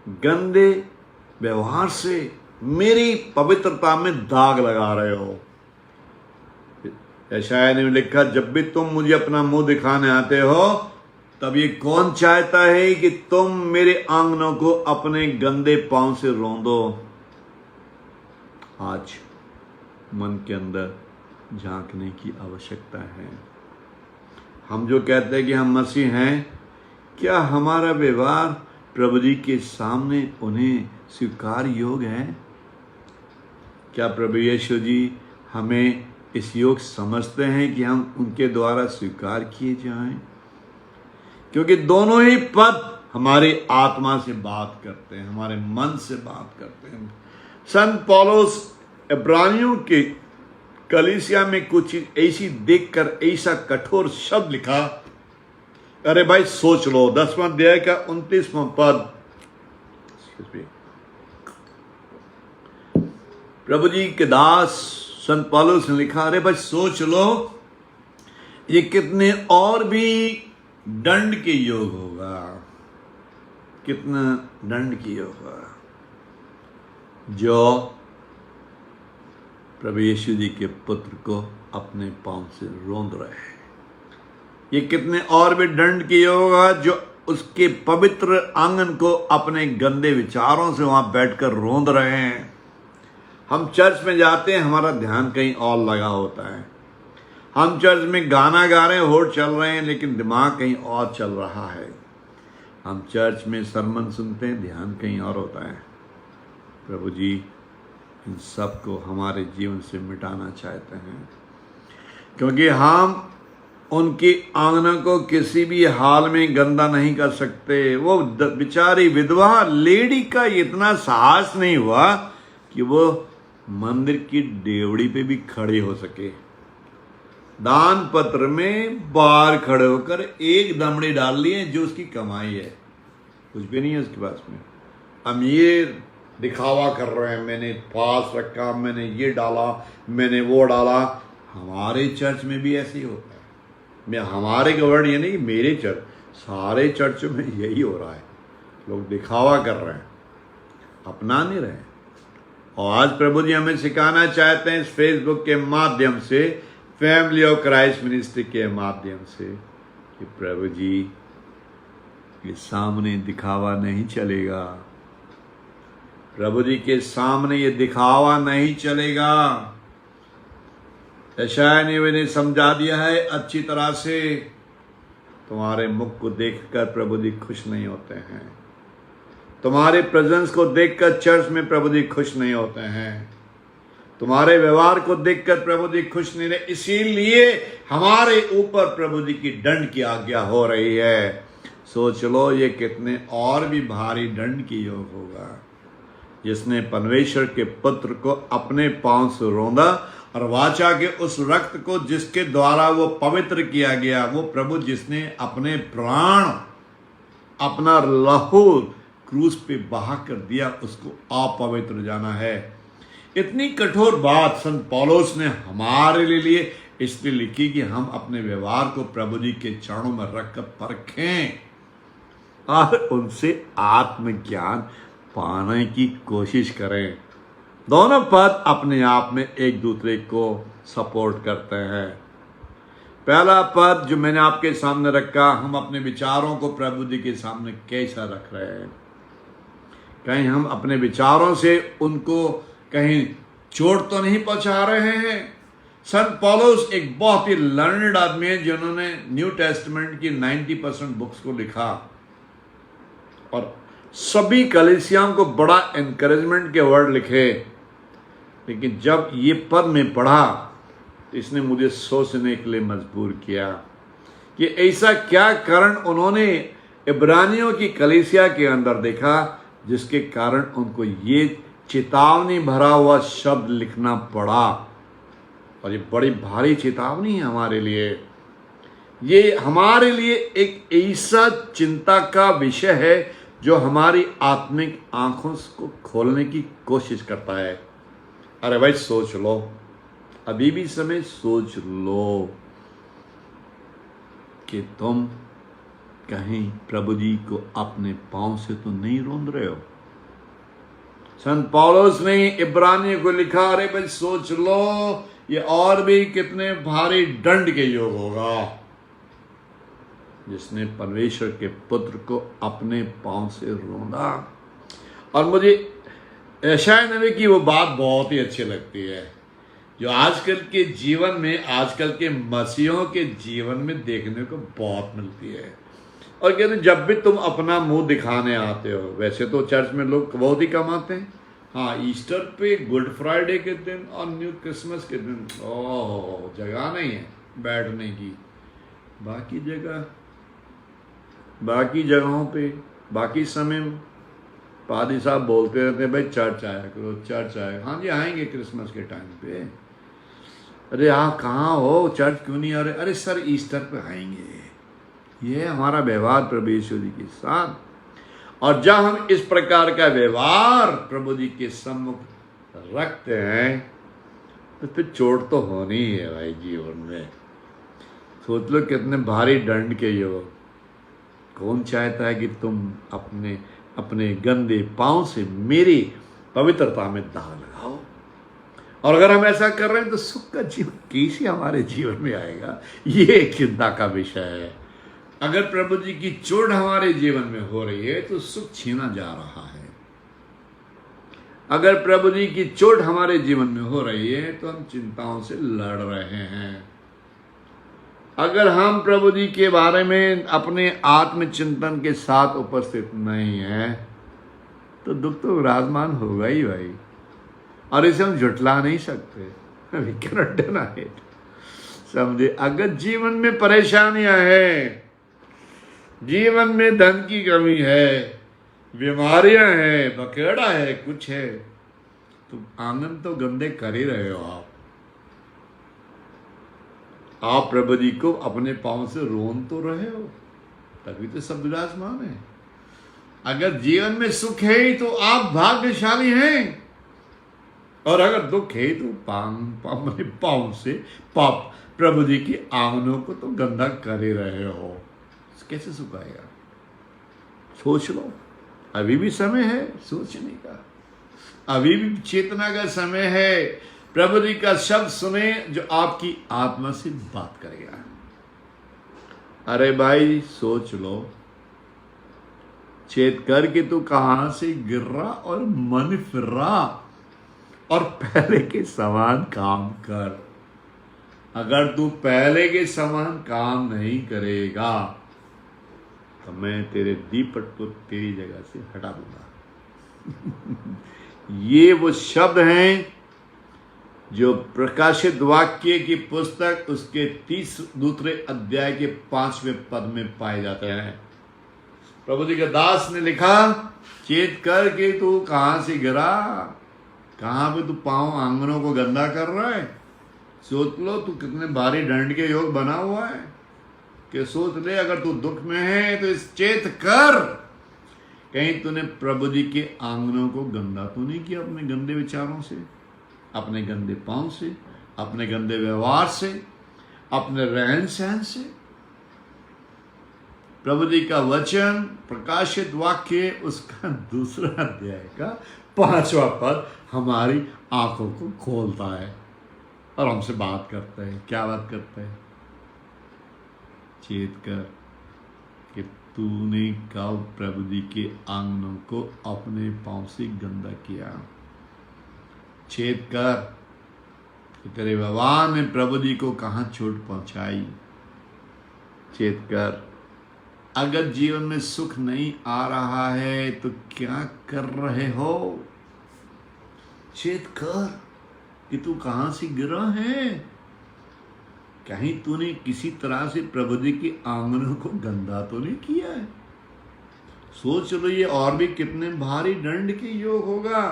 गंदे व्यवहार से मेरी पवित्रता में दाग लगा रहे हो। यशायाह ने लिखा, जब भी तुम मुझे अपना मुंह दिखाने आते हो तब ये कौन चाहता है कि तुम मेरे आंगनों को अपने गंदे पांव से रौंदो? आज मन के अंदर झांकने की आवश्यकता है। हम जो कहते हैं कि हम मसीह हैं, क्या हमारा व्यवहार प्रभु जी के सामने उन्हें स्वीकार योग्य है? क्या प्रभु यीशु जी हमें इस योग समझते हैं कि हम उनके द्वारा स्वीकार किए जाएं? क्योंकि दोनों ही पद हमारी आत्मा से बात करते हैं, हमारे मन से बात करते हैं। संत पौलुस इब्रानियों के कलीसिया में कुछ चीज ऐसी देखकर ऐसा कठोर शब्द लिखा। अरे भाई सोच लो, 10वां अध्याय का 29वां पद, प्रभु जी के दास संत पौलुस ने लिखा, अरे भाई सोच लो, ये कितने और भी दंड के योग होगा, कितना दंड के योग होगा जो प्रभु यीशु जी के पुत्र को अपने पांव से रौंद रहे हैं। ये कितने और भी दंड के योग होगा जो उसके पवित्र आंगन को अपने गंदे विचारों से वहां बैठकर रौंद रहे हैं। हम चर्च में जाते हैं, हमारा ध्यान कहीं और लगा होता है। हम चर्च में गाना गा रहे हैं, होठ चल रहे हैं, लेकिन दिमाग कहीं और चल रहा है। हम चर्च में सरमन सुनते हैं, ध्यान कहीं और होता है। प्रभु जी इन सब को हमारे जीवन से मिटाना चाहते हैं, क्योंकि हम उनकी आंगनों को किसी भी हाल में गंदा नहीं कर सकते। वो बेचारी विधवा लेडी का इतना साहस नहीं हुआ कि वो मंदिर की डेवड़ी पे भी खड़े हो सके। दान पत्र में बाहर खड़े होकर एक दमड़ी डाल लिए जो उसकी कमाई है, कुछ भी नहीं है उसके पास में। अमीर दिखावा कर रहे हैं, मैंने पास रखा, मैंने ये डाला, मैंने वो डाला। हमारे चर्च में भी ऐसे ही होता है। मैं हमारे का वर्ड ये नहीं, मेरे चर्च, सारे चर्च में यही हो रहा है। लोग दिखावा कर रहे हैं, अपना नहीं रहे। और आज प्रभु जी हमें सिखाना चाहते हैं इस फेसबुक के माध्यम से, फैमिली ऑफ क्राइस्ट मिनिस्ट्री के माध्यम से, कि प्रभु जी के सामने दिखावा नहीं चलेगा। प्रभु जी के सामने ये दिखावा नहीं चलेगा। यशायाह ने समझा दिया है अच्छी तरह से। तुम्हारे मुख को देखकर प्रभु जी खुश नहीं होते हैं, तुम्हारे प्रेजेंस को देखकर चर्च में प्रभु जी खुश नहीं होते हैं, तुम्हारे व्यवहार को देखकर प्रभु जी खुश नहीं रहे। इसीलिए हमारे ऊपर प्रभु जी की दंड की आज्ञा हो रही है। सोच लो, ये कितने और भी भारी दंड की योग होगा जिसने परमेश्वर के पुत्र को अपने पांव से रौंदा और वाचा के उस रक्त को जिसके द्वारा वो पवित्र किया गया, वो प्रभु जिसने अपने प्राण, अपना लहू क्रूस पे बहा कर दिया, उसको अपवित्र जाना है। इतनी कठोर बात संत पौलुस ने हमारे लिए इसलिए लिखी कि हम अपने व्यवहार को प्रभु जी के चरणों में रखकर परखें और उनसे आत्मज्ञान पाने की कोशिश करें। दोनों पद अपने आप में एक दूसरे को सपोर्ट करते हैं। पहला पद जो मैंने आपके सामने रखा, हम अपने विचारों को प्रभु जी के सामने कैसा रख रहे हैं। कहीं हम अपने विचारों से उनको कहीं चोट तो नहीं पहुंचा रहे हैं। संत पौलुस एक बहुत ही लर्नड आदमी है जिन्होंने न्यू टेस्टमेंट की 90% बुक्स को लिखा और सभी कलीसियाओं को बड़ा एनकरेजमेंट के वर्ड लिखे। लेकिन जब ये पद में पढ़ा तो इसने मुझे सोचने के लिए मजबूर किया कि ऐसा क्या कारण उन्होंने इब्रानियों की कलीसिया के अंदर देखा जिसके कारण उनको ये चेतावनी भरा हुआ शब्द लिखना पड़ा। और ये बड़ी भारी चेतावनी है हमारे लिए। ये हमारे लिए एक ऐसा चिंता का विषय है जो हमारी आत्मिक आंखों को खोलने की कोशिश करता है। अरे भाई सोच लो, अभी भी समय सोच लो कि तुम कहीं प्रभु जी को अपने पांव से तो नहीं रौंद रहे हो। संत पौलुस ने इब्रानियों को लिखा, अरे भाई सोच लो, ये और भी कितने भारी दंड के योग होगा। जिसने परमेश्वर के पुत्र को अपने पांव से रोंदा। और मुझे यशायाह नबी की वो बात बहुत ही अच्छी लगती है, जो आजकल के जीवन में, आजकल के मसीहों के जीवन में देखने को बहुत मिलती है। और कहते हैं जब भी तुम अपना मुंह दिखाने आते हो, वैसे तो चर्च में लोग बहुत ही कम आते हैं, हाँ ईस्टर पे, गुड फ्राइडे के दिन और न्यू क्रिसमस के दिन ओह जगह नहीं है बैठने की। बाकी जगहों पे, बाकी समय में पादी साहब बोलते रहते हैं भाई चर्च आया करो, चर्च आया। हाँ जी आएंगे क्रिसमस के टाइम पे। अरे हाँ कहाँ हो, चर्च क्यों नहीं आ रहे? अरे सर ईस्टर पे आएंगे। ये हमारा व्यवहार प्रभु यीशु जी के साथ। और जब हम इस प्रकार का व्यवहार प्रभु जी के सम्मुख रखते हैं तो फिर चोट तो होनी ही है भाई जीवन में। सोच लो कितने भारी दंड के योग। कौन चाहता है कि तुम अपने गंदे पांव से मेरी पवित्रता में दाग लगाओ? और अगर हम ऐसा कर रहे हैं तो सुख का जीवन कैसे हमारे जीवन में आएगा? ये एक चिंता का विषय है। अगर प्रभु जी की चोट हमारे जीवन में हो रही है तो सुख छीना जा रहा है। अगर प्रभु जी की चोट हमारे जीवन में हो रही है तो हम चिंताओं से लड़ रहे हैं। अगर हम प्रभु जी के बारे में अपने आत्मचिंतन के साथ उपस्थित नहीं है तो दुख तो विराजमान होगा ही भाई। और इसे हम झुटला नहीं सकते। We cannot deny it। समझे? अगर जीवन में परेशानियां हैं, जीवन में धन की कमी है, बीमारियां हैं, बकेड़ा है, कुछ है, तो आंगन तो गंदे कर ही रहे हो आप प्रभु जी को अपने पांव से रोन तो रहे हो, तभी तो सब विराजमान है। अगर जीवन में सुख है तो आप भाग्यशाली हैं, और अगर दुख है तो पांव से प्रभु जी की आंगनों को तो गंदा कर ही रहे हो। कैसे सुख आएगा? सोच लो, अभी भी समय है सोचने का, अभी भी चेतना का समय है। प्रभु जी का शब्द सुने जो आपकी आत्मा से बात करेगा। अरे भाई सोच लो, चेत कर के तू कहां से गिर रहा और मन फिर रहा, और पहले के समान काम कर। अगर तू पहले के समान काम नहीं करेगा तो मैं तेरे दीपक को तेरी जगह से हटा दूंगा। ये वो शब्द हैं जो प्रकाशित वाक्य की पुस्तक उसके 32 अध्याय के 5वें पद में पाए जाते हैं। प्रभु जी के दास ने लिखा, चेत कर के तू कहां से गिरा, कहां पे तू पांव आंगनों को गंदा कर रहा है। सोच लो तू कितने भारी दंड के योग बना हुआ है। कि सोच ले, अगर तू दुख में है तो इस चेत कर, कहीं तूने प्रभु जी के आंगनों को गंदा तो नहीं किया अपने गंदे विचारों से, अपने गंदे पांव से, अपने गंदे व्यवहार से, अपने रहन सहन से। प्रभु जी का वचन प्रकाशित वाक्य उसका 2 अध्याय का 5वां पद हमारी आंखों को खोलता है और हमसे बात करता है। क्या बात करता है? चेत कर कि तूने कब प्रभु जी के आंगनों को अपने पांव से गंदा किया। चेत कर कि तेरे व्यवहार ने प्रभु जी को कहां चोट पहुंचाई। चेत कर, अगर जीवन में सुख नहीं आ रहा है तो क्या कर रहे हो। चेत कर कि तू कहां से गिरा है। कहीं तूने किसी तरह से प्रभु जी के आंगनों को गंदा तो नहीं किया है। सोच लो, ये और भी कितने भारी दंड के योग होगा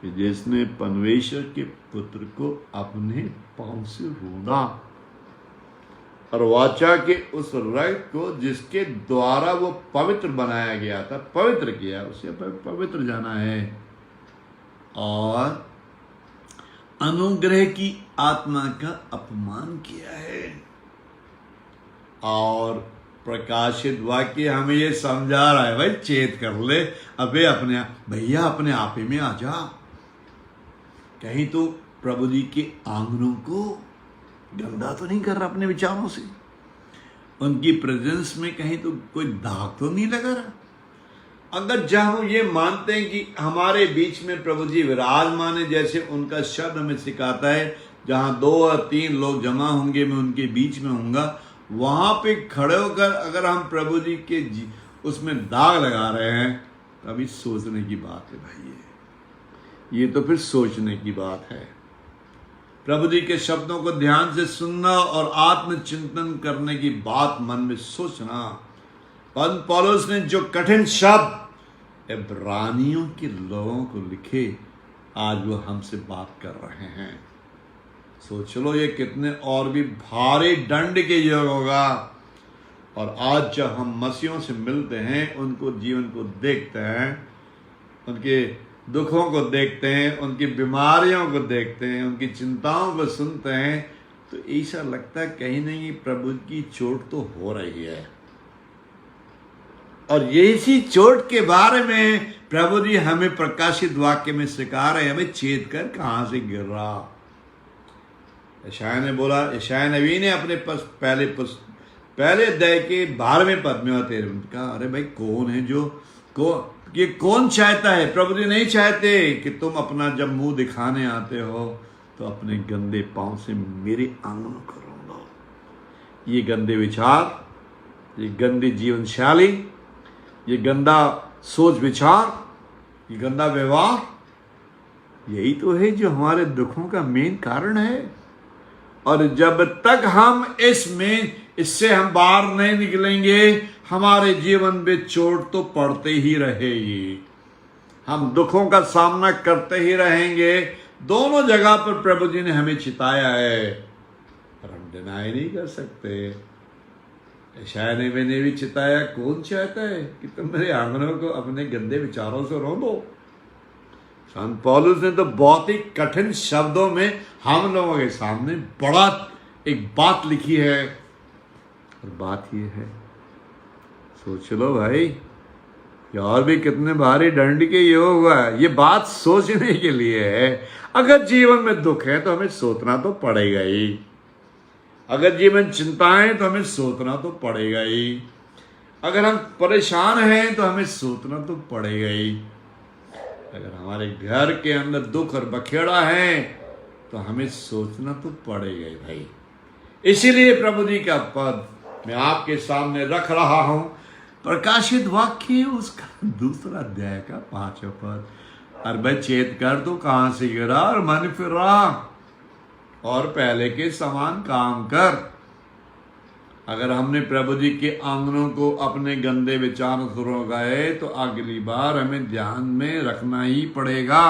कि जिसने परमेश्वर के पुत्र को अपने पांव से रोना और वाचा के उस रक्त को जिसके द्वारा वो पवित्र बनाया गया था, पवित्र किया, उसे पवित्र जाना है। और अनुग्रह की आत्मा का अपमान किया है। और प्रकाशित वाक्य हमें ये समझा रहा है, भाई चेत कर ले, अबे अपने भैया अपने आप ही में आ जा। कहीं तो प्रभु जी के आंगनों को गंदा तो नहीं कर रहा अपने विचारों से। उनकी प्रेजेंस में कहीं तो कोई दाग तो नहीं लगा रहा। अगर जब हम ये मानते हैं कि हमारे बीच में प्रभु जी विराजमान है, जैसे उनका शब्द हमें सिखाता है, जहां 2 और 3 लोग जमा होंगे मैं उनके बीच में होऊंगा, वहां पे खड़े होकर अगर हम प्रभु जी के उसमें दाग लगा रहे हैं, तो अभी सोचने की बात है भाई। ये तो फिर सोचने की बात है। प्रभु जी के शब्दों को ध्यान से सुनना और आत्मचिंतन करने की बात मन में सोचना। पौलुस ने जो कठिन शब्द इब्रानियों के लोगों को लिखे, आज वो हमसे बात कर रहे हैं। सोच लो ये कितने और भी भारी दंड के योग होगा। और आज जब हम मसीहों से मिलते हैं, उनको जीवन को देखते हैं, उनके दुखों को देखते हैं, उनकी बीमारियों को देखते हैं, उनकी चिंताओं को सुनते हैं, तो ऐसा लगता है कहीं नहीं प्रभु की चोट तो हो रही है। और इसी चोट के बारे में प्रभु जी हमें प्रकाशित वाक्य में सिखा रहे हैं, हमें चेत कर कहां से गिर रहा। यशायाह ने बोला, यशायाह नबी ने अपने पहले अध्याय के 12वें पद में कहा, अरे भाई कौन है ये कौन चाहता है? प्रभु जी नहीं चाहते कि तुम अपना जब मुंह दिखाने आते हो तो अपने गंदे पांव से मेरे आंगनों को रौंदो। ये गंदे विचार, ये गंदी जीवन शैली, ये गंदा सोच विचार, ये गंदा व्यवहार, यही तो है जो हमारे दुखों का मेन कारण है। और जब तक हम इससे हम बाहर नहीं निकलेंगे, हमारे जीवन में चोट तो पड़ते ही रहेगी, हम दुखों का सामना करते ही रहेंगे। दोनों जगह पर प्रभु जी ने हमें चिताया है, पर हम डिनाई नहीं कर सकते। यशायाह नबी ने भी चिताया, कौन चाहता है कि तुम मेरे आंगनों को अपने गंदे विचारों से रौंदो। संत पौलुस ने तो बहुत ही कठिन शब्दों में हम लोगों के सामने बड़ा एक बात लिखी है। और बात ये है, सोच लो भाई, ये और भी कितने भारी दंड के योग हुआ है। ये बात सोचने के लिए है। अगर जीवन में दुख है तो हमें सोचना तो पड़ेगा ही, अगर जीवन चिंताएं तो हमें सोचना तो पड़ेगा ही, अगर हम परेशान हैं तो हमें सोचना तो पड़ेगा ही, अगर हमारे घर के अंदर दुख और बखेड़ा है तो हमें सोचना तो पड़ेगा ही भाई। इसीलिए प्रभु जी का पद मैं आपके सामने रख रहा हूं, प्रकाशित वाक्य उसका 2 अध्याय का 5वां पद। अरे चेत कर तो कहां से गिरा और मन फिर रहा, और पहले के समान काम कर। अगर हमने प्रभु जी के आंगनों को अपने गंदे विचारों से रोकाए तो अगली बार हमें ध्यान में रखना ही पड़ेगा।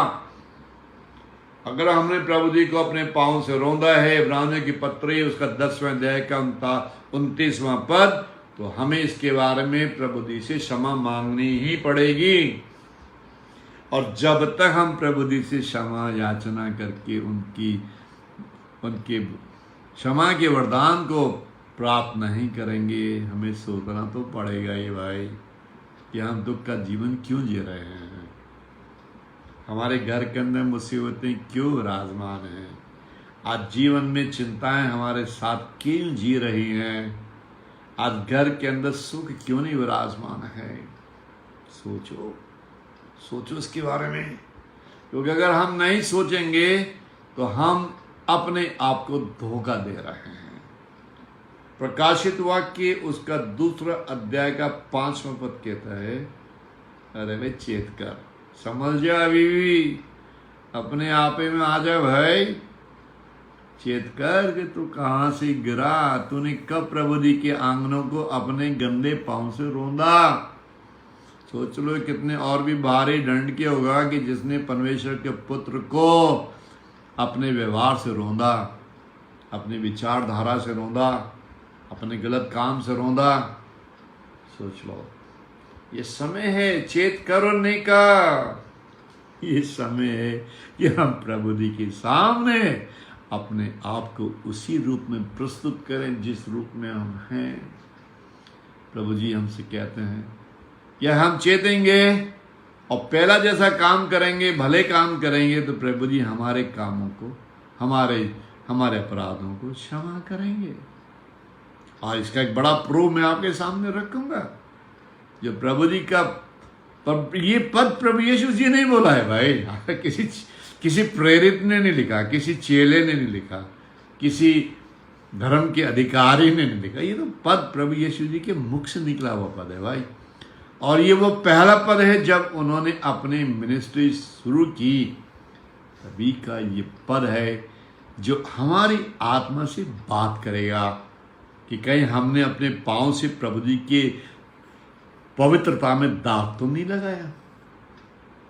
अगर हमने प्रभु जी को अपने पांव से रौंदा है, इब्रानियों की पत्री उसका 10वें अध्याय का 29वां पद, तो हमें इसके बारे में प्रभु जी से क्षमा मांगनी ही पड़ेगी। और जब तक हम प्रभु जी से क्षमा याचना करके उनके क्षमा के वरदान को प्राप्त नहीं करेंगे, हमें सोचना तो पड़ेगा ही भाई कि हम दुख का जीवन क्यों जी रहे हैं, हमारे घर के अंदर मुसीबतें क्यों विराजमान हैं, आज जीवन में चिंताएं हमारे साथ क्यों जी रही हैं, आज घर के अंदर सुख क्यों नहीं विराजमान है। सोचो इसके बारे में, क्योंकि अगर हम नहीं सोचेंगे तो हम अपने आप को धोखा दे रहे हैं। प्रकाशित वाक्य उसका 2 अध्याय का 5वां पद कहता है, अरे भाई चेत कर, समझ जा, अभी भी अपने आपे में आ जा भाई, चेत कर कि तू कहां से गिरा, तूने कब प्रभु जी के आंगनों को अपने गंदे पांव से रोंदा। सोच लो कितने और भी भारी दंड के होगा कि जिसने परमेश्वर के पुत्र को अपने व्यवहार से रोंदा, अपनी विचारधारा से रोंदा, अपने गलत काम से रोंदा। सोच लो, ये समय है चेत करने का, ये समय है कि हम प्रभु जी के सामने अपने आप को उसी रूप में प्रस्तुत करें जिस रूप में हम हैं। प्रभु जी हमसे कहते हैं, या हम चेतेंगे और पहला जैसा काम करेंगे, भले काम करेंगे, तो प्रभु जी हमारे कामों को, हमारे अपराधों को क्षमा करेंगे। और इसका एक बड़ा प्रूफ मैं आपके सामने रखूंगा। जो प्रभु जी का ये पद प्रभु यीशु जी ने बोला है भाई, किसी प्रेरित ने नहीं लिखा, किसी चेले ने नहीं लिखा, किसी धर्म के अधिकारी ने नहीं लिखा। ये तो पद प्रभु यीशु जी के मुख से निकला हुआ पद है भाई। और ये वो पहला पद है जब उन्होंने अपनी मिनिस्ट्री शुरू की, तभी का ये पद है जो हमारी आत्मा से बात करेगा कि कहीं हमने अपने पांव से प्रभु जी के पवित्रता में दाग तो नहीं लगाया,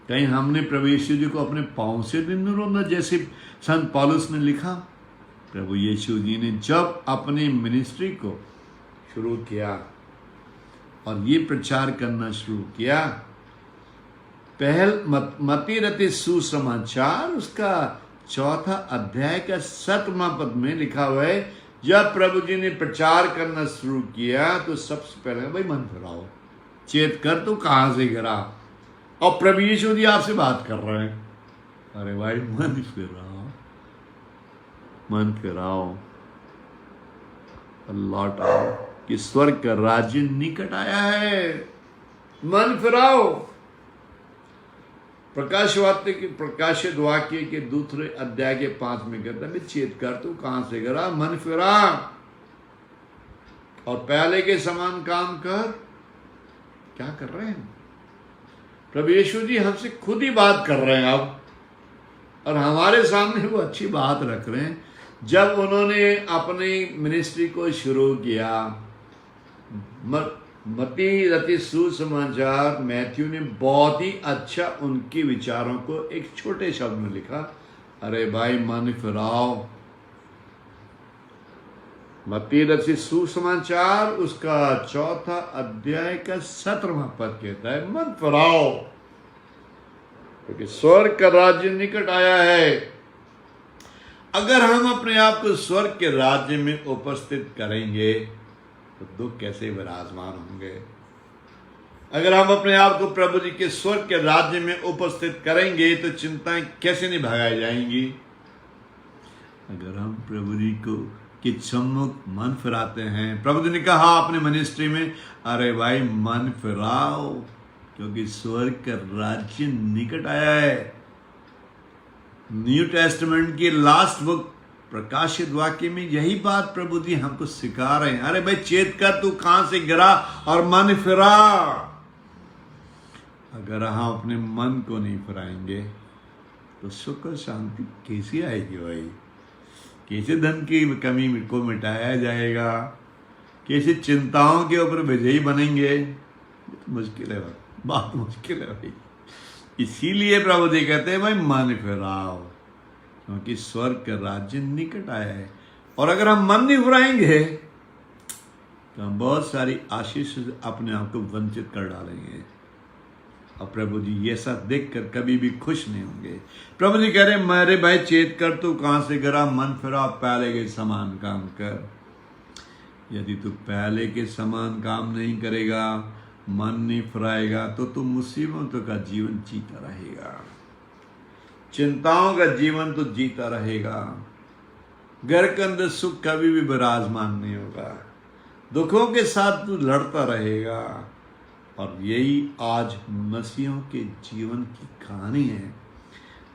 कहीं हमने प्रभु यीशु जी को अपने पांव से नहीं रोना, जैसे संत पौलुस ने लिखा। प्रभु यीशु जी ने जब अपनी मिनिस्ट्री को शुरू किया और ये प्रचार करना शुरू किया, पहल मत्ती रचित सुसमाचार उसका 4 अध्याय का 7वां पद में लिखा हुआ है, जब प्रभु जी ने प्रचार करना शुरू किया तो सबसे पहले भाई मन फिराओ, चेत कर तू कहां से गिरा। और प्रभु यीशु जी आपसे बात कर रहे हैं, अरे भाई मन फिराओ, मन फिराओ, लौट आओ कि स्वर्ग का राज्य निकट आया है, मन फिराओ। प्रकाशित वाक्य के 2 अध्याय के 5 में कहता है, चेत कर तू कहां से गिरा, मन फिरा और पहले के समान काम कर। क्या कर रहे हैं प्रभु यीशु जी? हमसे खुद ही बात कर रहे हैं अब, और हमारे सामने वो अच्छी बात रख रहे हैं। जब उन्होंने अपनी मिनिस्ट्री को शुरू किया, मत्ती रचित सुसमाचार मैथ्यू ने बहुत ही अच्छा उनके विचारों को एक छोटे शब्द में लिखा, अरे भाई मन फिराओ। मत्ती रचित सुसमाचार उसका 4 अध्याय का 17वां पद कहता है, मन फिराओ क्योंकि स्वर्ग का राज्य निकट आया है। अगर हम अपने आप को स्वर्ग के राज्य में उपस्थित करेंगे तो दुख कैसे विराजमान होंगे। अगर हम अपने आप को प्रभु जी के स्वर्ग के राज्य में उपस्थित करेंगे तो चिंताएं कैसे नहीं भगाई जाएंगी। अगर हम प्रभु जी को के सम्मुख मन फिराते हैं, प्रभु जी ने कहा अपने मिनिस्ट्री में, अरे भाई मन फिराओ क्योंकि स्वर्ग का राज्य निकट आया है। न्यू टेस्टमेंट की लास्ट बुक प्रकाशित वाक्य में यही बात प्रभु जी हमको सिखा रहे हैं, अरे भाई चेत कर तू कहां से गिरा और मन फिरा। अगर हम अपने मन को नहीं फिराएंगे तो सुख और शांति कैसी आएगी भाई? कैसे धन की कमी को मिटाया जाएगा? कैसे चिंताओं के ऊपर विजयी बनेंगे? तो मुश्किल है, बात मुश्किल है भाई। इसीलिए प्रभु जी कहते हैं भाई मन फिराओ क्योंकि स्वर्ग का राज्य निकट आया है। और अगर हम मन नहीं फिराएंगे तो हम बहुत सारी आशीष से अपने आप को वंचित कर डालेंगे और प्रभु जी ये सब देखकर कभी भी खुश नहीं होंगे। प्रभु जी कह रहे मेरे भाई चेत कर तू कहां से गिरा, मन फिरा, पहले के समान काम कर। यदि तू पहले के समान काम नहीं करेगा, मन नहीं फिराएगा, तो तू मुसीबतों का जीवन जीता रहेगा, चिंताओं का जीवन तो जीता रहेगा। घर के अंदर सुख कभी भी विराजमान नहीं होगा, दुखों के साथ तू लड़ता रहेगा। और यही आज मसीहों के जीवन की कहानी है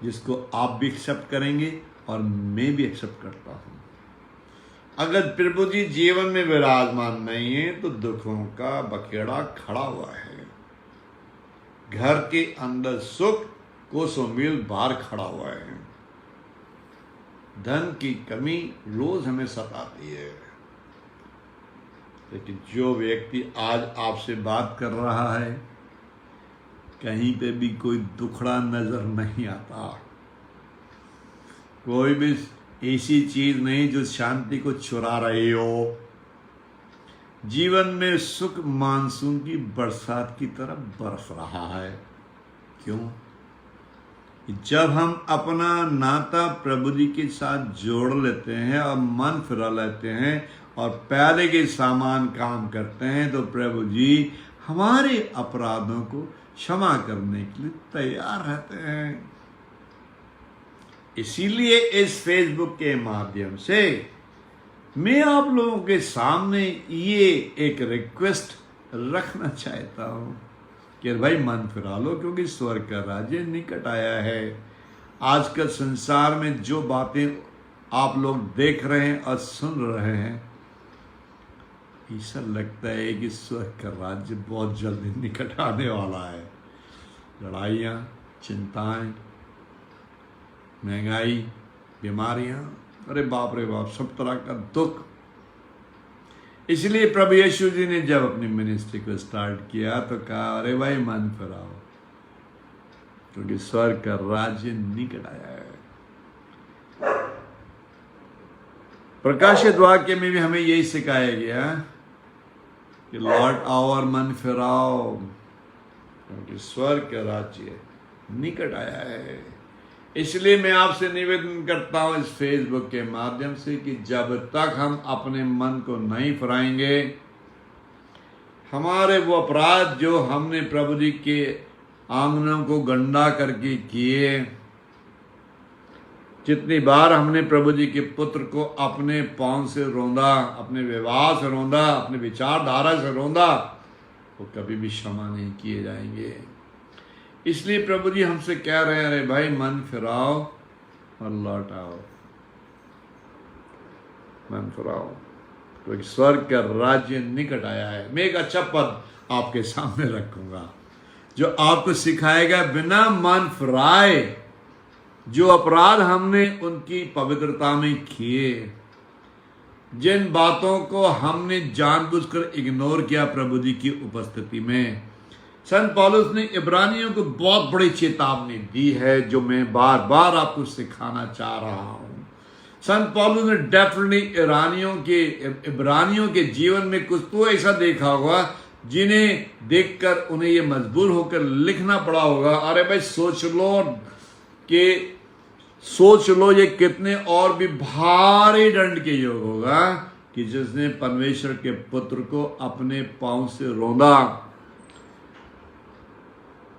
जिसको आप भी एक्सेप्ट करेंगे और मैं भी एक्सेप्ट करता हूं। अगर प्रभु जी जीवन में विराजमान नहीं है तो दुखों का बखेड़ा खड़ा हुआ है। घर के अंदर सुख कोसों मील बाहर खड़ा हुआ है। धन की कमी रोज हमें सताती है, लेकिन जो व्यक्ति आज आपसे बात कर रहा है कहीं पे भी कोई दुखड़ा नजर नहीं आता, कोई भी ऐसी चीज नहीं जो शांति को चुरा रही हो। जीवन में सुख मानसून की बरसात की तरह बरस रहा है। क्यों? जब हम अपना नाता प्रभु जी के साथ जोड़ लेते हैं और मन फिरा लेते हैं और पहले के समान काम करते हैं तो प्रभु जी हमारे अपराधों को क्षमा करने के लिए तैयार रहते हैं। इसीलिए इस फेसबुक के माध्यम से मैं आप लोगों के सामने ये एक रिक्वेस्ट रखना चाहता हूँ कि भाई मन फिरा लो, क्योंकि स्वर्ग का राज्य निकट आया है। आजकल संसार में जो बातें आप लोग देख रहे हैं और सुन रहे हैं, ऐसा लगता है कि स्वर्ग का राज्य बहुत जल्दी निकट आने वाला है। लड़ाइयाँ, चिंताएं, महंगाई, बीमारियां, अरे बाप रे बाप, सब तरह का दुख। इसलिए प्रभु यीशु जी ने जब अपनी मिनिस्ट्री को स्टार्ट किया तो कहा, अरे भाई मन फिराओ, क्योंकि स्वर्ग का राज्य निकट आया है। प्रकाशित वाक्य में भी हमें यही सिखाया गया कि लौट आओ और मन फिराओ, क्योंकि स्वर्ग का राज्य निकट आया है। इसलिए मैं आपसे निवेदन करता हूं इस फेसबुक के माध्यम से कि जब तक हम अपने मन को नहीं फिराएंगे, हमारे वो अपराध जो हमने प्रभु जी के आंगनों को गंदा करके किए, जितनी बार हमने प्रभु जी के पुत्र को अपने पांव से रौंदा, अपने व्यवहार से रौंदा, अपने विचारधारा से रौंदा, वो कभी भी क्षमा नहीं किए जाएंगे। इसलिए प्रभु जी हमसे कह रहे हैं, अरे भाई मन फिराओ और लौट आओ, मन फिराओ, क्योंकि स्वर्ग का राज्य निकट आया है। मैं एक अच्छा पद आपके सामने रखूंगा जो आपको सिखाएगा बिना मन फिराए जो अपराध हमने उनकी पवित्रता में किए, जिन बातों को हमने जानबूझकर इग्नोर किया प्रभु जी की उपस्थिति में। संत पौलुस ने इब्रानियों को बहुत बड़ी चेतावनी दी है, जो मैं बार बार आपको सिखाना चाह रहा हूं। संत पौलुस ने डेफिनेटली इब्रानियों के जीवन में कुछ तो ऐसा देखा होगा जिन्हें देखकर उन्हें ये मजबूर होकर लिखना पड़ा होगा, अरे भाई सोच लो ये कितने और भी भारी दंड के योग होगा कि जिसने परमेश्वर के पुत्र को अपने पांव से रौंदा।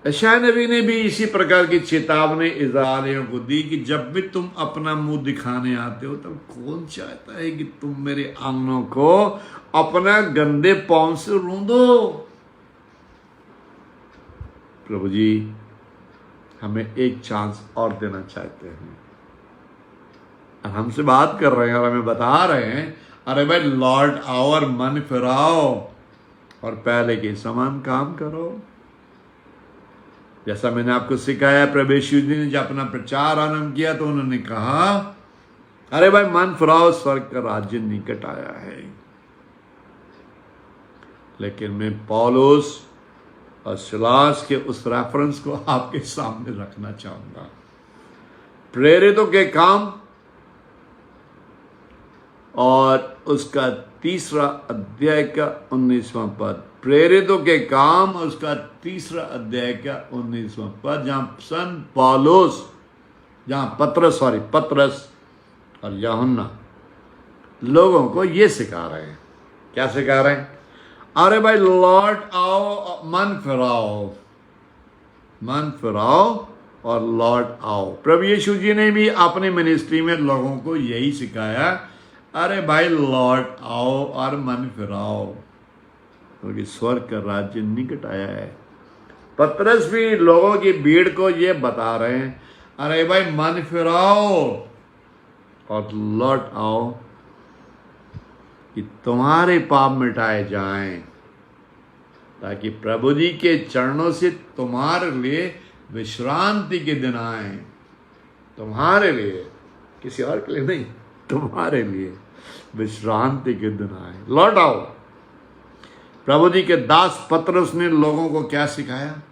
यशायाह नबी ने भी इसी प्रकार की चेतावनी इस्राएलियों को दी कि जब भी तुम अपना मुंह दिखाने आते हो तब कौन चाहता है कि तुम मेरे आंगनों को अपना गंदे पांव से रौंदो। प्रभु जी हमें एक चांस और देना चाहते हैं, और हमसे बात कर रहे हैं और हमें बता रहे हैं, अरे भाई लौट आओ और मन फिराओ और पहले के समान काम करो। जैसा मैंने आपको सिखाया, प्रभु यीशु जी ने जब अपना प्रचार आरंभ किया तो उन्होंने कहा, अरे भाई मन फिराओ, स्वर्ग का राज्य निकट आया है। लेकिन मैं पौलुस और सिलास के उस रेफरेंस को आपके सामने रखना चाहूंगा। प्रेरितों के काम और उसका 3 अध्याय का 19वां पद, प्रेरितों के काम और उसका 3 अध्याय का 19वां पद, जहां संत पौलुस, पतरस और यूहन्ना लोगों को ये सिखा रहे हैं। क्या सिखा रहे हैं? अरे भाई लौट आओ, मन फिराओ और लौट आओ। प्रभु यीशु जी ने भी अपनी मिनिस्ट्री में लोगों को यही सिखाया, अरे भाई लौट आओ और मन फिराओ, क्योंकि स्वर्ग का राज्य निकट आया है। पतरस भी लोगों की भीड़ को ये बता रहे हैं, अरे भाई मन फिराओ और लौट आओ कि तुम्हारे पाप मिटाए जाएं, ताकि प्रभु जी के चरणों से तुम्हारे लिए विश्रांति के दिन आए। तुम्हारे लिए, किसी और के लिए नहीं, तुम्हारे लिए विश्रांति के दिन आए। लौट आओ। प्रभु जी के दास पतरस ने लोगों को क्या सिखाया?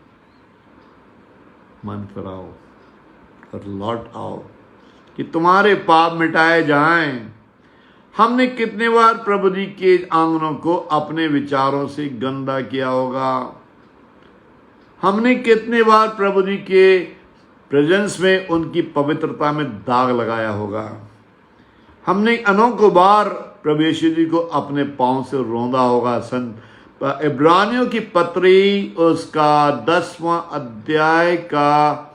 मन फिराओ और लौट आओ कि तुम्हारे पाप मिटाए जाएं। हमने कितने बार प्रभु जी के आंगनों को अपने विचारों से गंदा किया होगा। हमने कितने बार प्रभु जी के प्रेजेंस में उनकी पवित्रता में दाग लगाया होगा। हमने अनोखों बार प्रभु यीशु जी को अपने पांव से रौंदा होगा। इब्रानियों की पत्री उसका 10वां अध्याय का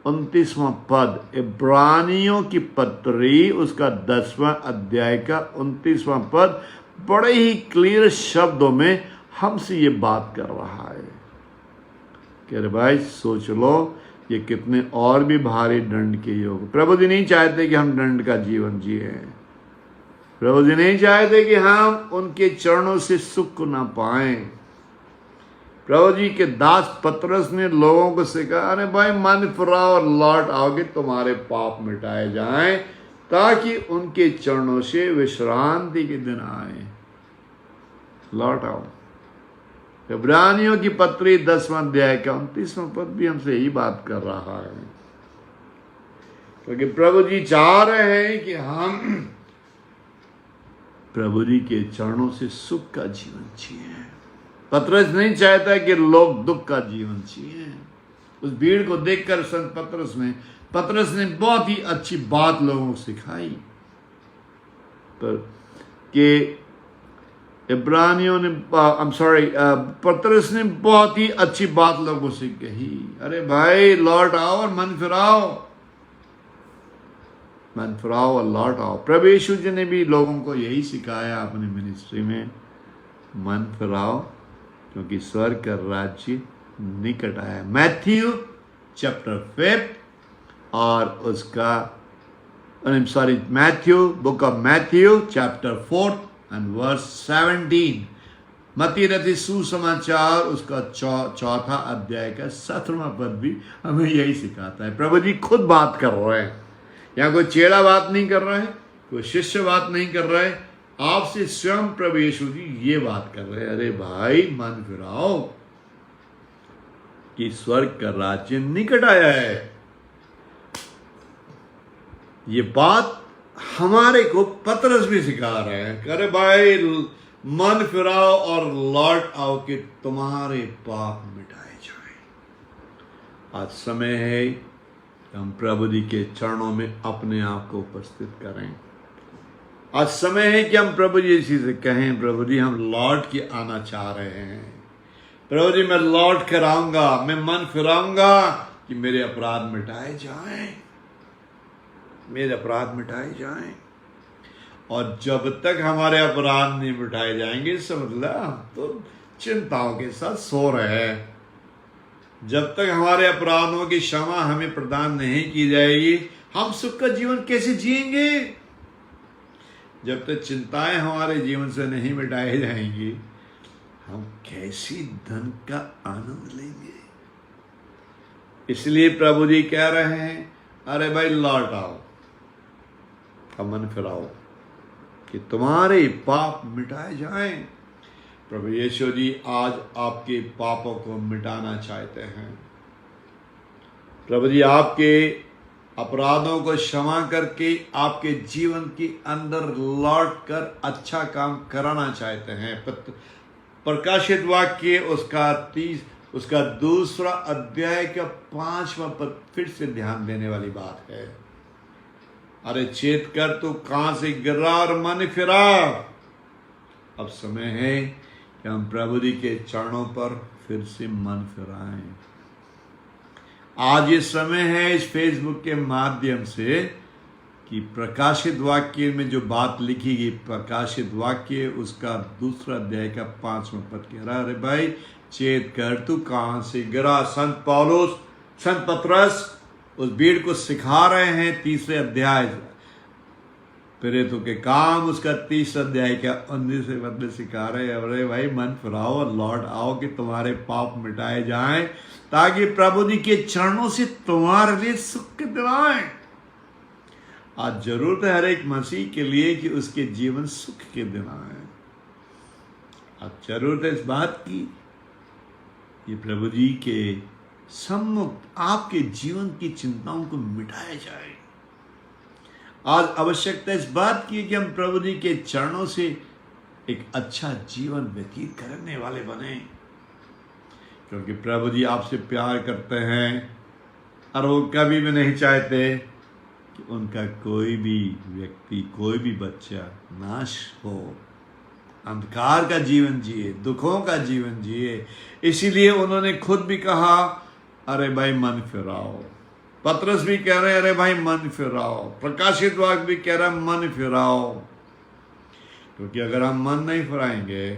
29वां पद, इब्रानियों की पत्री उसका 10वां अध्याय का 29वां पद बड़े ही क्लियर शब्दों में हमसे ये बात कर रहा है कि अरे भाई सोच लो ये कितने और भी भारी दंड के योग। प्रभु जी नहीं चाहते कि हम दंड का जीवन जिए, प्रभु जी नहीं चाहते कि हम उनके चरणों से सुख ना पाएं। प्रभु जी के दास पतरस ने लोगों को सिखाया, अरे भाई मन फिराओ और लौट आओगे, तुम्हारे पाप मिटाए जाएं, ताकि उनके चरणों से विश्रांति के दिन आए। लौट आओ। इब्रानियों की पत्री 10वां अध्याय का 29वां पद भी हमसे यही बात कर रहा है, क्योंकि प्रभु जी चाह रहे हैं कि हम प्रभु जी के चरणों से सुख का जीवन जिए। पतरस नहीं चाहता कि लोग दुख का जीवन जिए। उस भीड़ को देखकर संत पतरस ने बहुत ही अच्छी बात लोगों को सिखाई, पर कि इब्रानियों ने पतरस ने बहुत ही अच्छी बात लोगों से कही, अरे भाई लौट आओ और मन फिराओ और लौट आओ। प्रभु यीशु जी ने भी लोगों को यही सिखाया अपनी मिनिस्ट्री में, मन फिराओ क्योंकि स्वर्ग का राज्य निकट आया। मैथ्यू चैप्टर 5 और उसका book of Matthew chapter 4 and verse 17। मत्ती रचित सुसमाचार उसका चौथा अध्याय का 17वां पद भी हमें यही सिखाता है। प्रभु जी खुद बात कर रहे हैं, यहाँ कोई चेला बात नहीं कर रहा है, कोई शिष्य बात नहीं कर रहा है, आपसे स्वयं प्रभु यीशु जी ये बात कर रहे हैं, अरे भाई मन फिराओ कि स्वर्ग का राज्य निकट आया है। ये बात हमारे को पतरस भी सिखा रहे हैं, अरे भाई मन फिराओ और लौट आओ कि तुम्हारे पाप मिटाए जाएं। आज समय है कि हम प्रभु जी के चरणों में अपने आप को उपस्थित करें। आज समय है कि हम प्रभु जी से कहें, प्रभु जी हम लौट के आना चाह रहे हैं, प्रभु जी मैं लौट कर आऊंगा, मैं मन फिराऊंगा कि मेरे अपराध मिटाए जाएं, मेरे अपराध मिटाए जाएं। और जब तक हमारे अपराध नहीं मिटाए जाएंगे, समझ लो हम तो चिंताओं के साथ सो रहे हैं। जब तक हमारे अपराधों की क्षमा हमें प्रदान नहीं की जाएगी, हम सुख का जीवन कैसे जिएंगे? जब तक चिंताएं हमारे जीवन से नहीं मिटाई जाएंगी, हम कैसी धन का आनंद लेंगे? इसलिए प्रभु जी कह रहे हैं, अरे भाई लौट आओ, मन फिराओ कि तुम्हारे पाप मिटाए जाएं। प्रभु यीशु जी आज आपके पापों को मिटाना चाहते हैं। प्रभु जी आपके अपराधों को क्षमा करके आपके जीवन के अंदर लौट कर अच्छा काम कराना चाहते हैं। प्रकाशित वाक्य उसका दूसरा अध्याय का 5वां पद फिर से ध्यान देने वाली बात है। अरे चेत कर तू कहां से गिरा और मन फिरा। अब समय है कि हम प्रभु जी के चरणों पर फिर से मन फिराएं। आज ये समय है इस फेसबुक के माध्यम से कि प्रकाशित वाक्य में जो बात लिखी गई, प्रकाशित वाक्य उसका दूसरा अध्याय का 5वां पद कह रहा है, अरे भाई चेत कर तू कहां से गिरा। संत पतरस उस भीड़ को सिखा रहे हैं। तीसरे अध्याय प्रेरितों के काम उसका 30 अध्याय का 19 पद में सिखा रहे हैं, अरे भाई मन फिराओ और लौट आओ कि तुम्हारे पाप मिटाए जाएं, ताकि प्रभु जी के चरणों से तुम्हारे लिए सुख के दिन आए। आज जरूरत है हर एक मसीह के लिए कि उसके जीवन सुख के दिन आए। आज जरूरत है इस बात की, ये प्रभु जी के सम्मुख आपके जीवन की चिंताओं को मिटाया जाए। आज आवश्यकता इस बात की कि हम प्रभु जी के चरणों से एक अच्छा जीवन व्यतीत करने वाले बने, क्योंकि प्रभु जी आपसे प्यार करते हैं और वो कभी भी नहीं चाहते कि उनका कोई भी व्यक्ति, कोई भी बच्चा नाश हो, अंधकार का जीवन जिए, दुखों का जीवन जिए। इसीलिए उन्होंने खुद भी कहा, अरे भाई मन फिराओ पतरस भी कह रहे हैं अरे भाई मन फिराओ, प्रकाशित वाक्य भी कह रहा है मन फिराओ, क्योंकि अगर हम मन नहीं फिराएंगे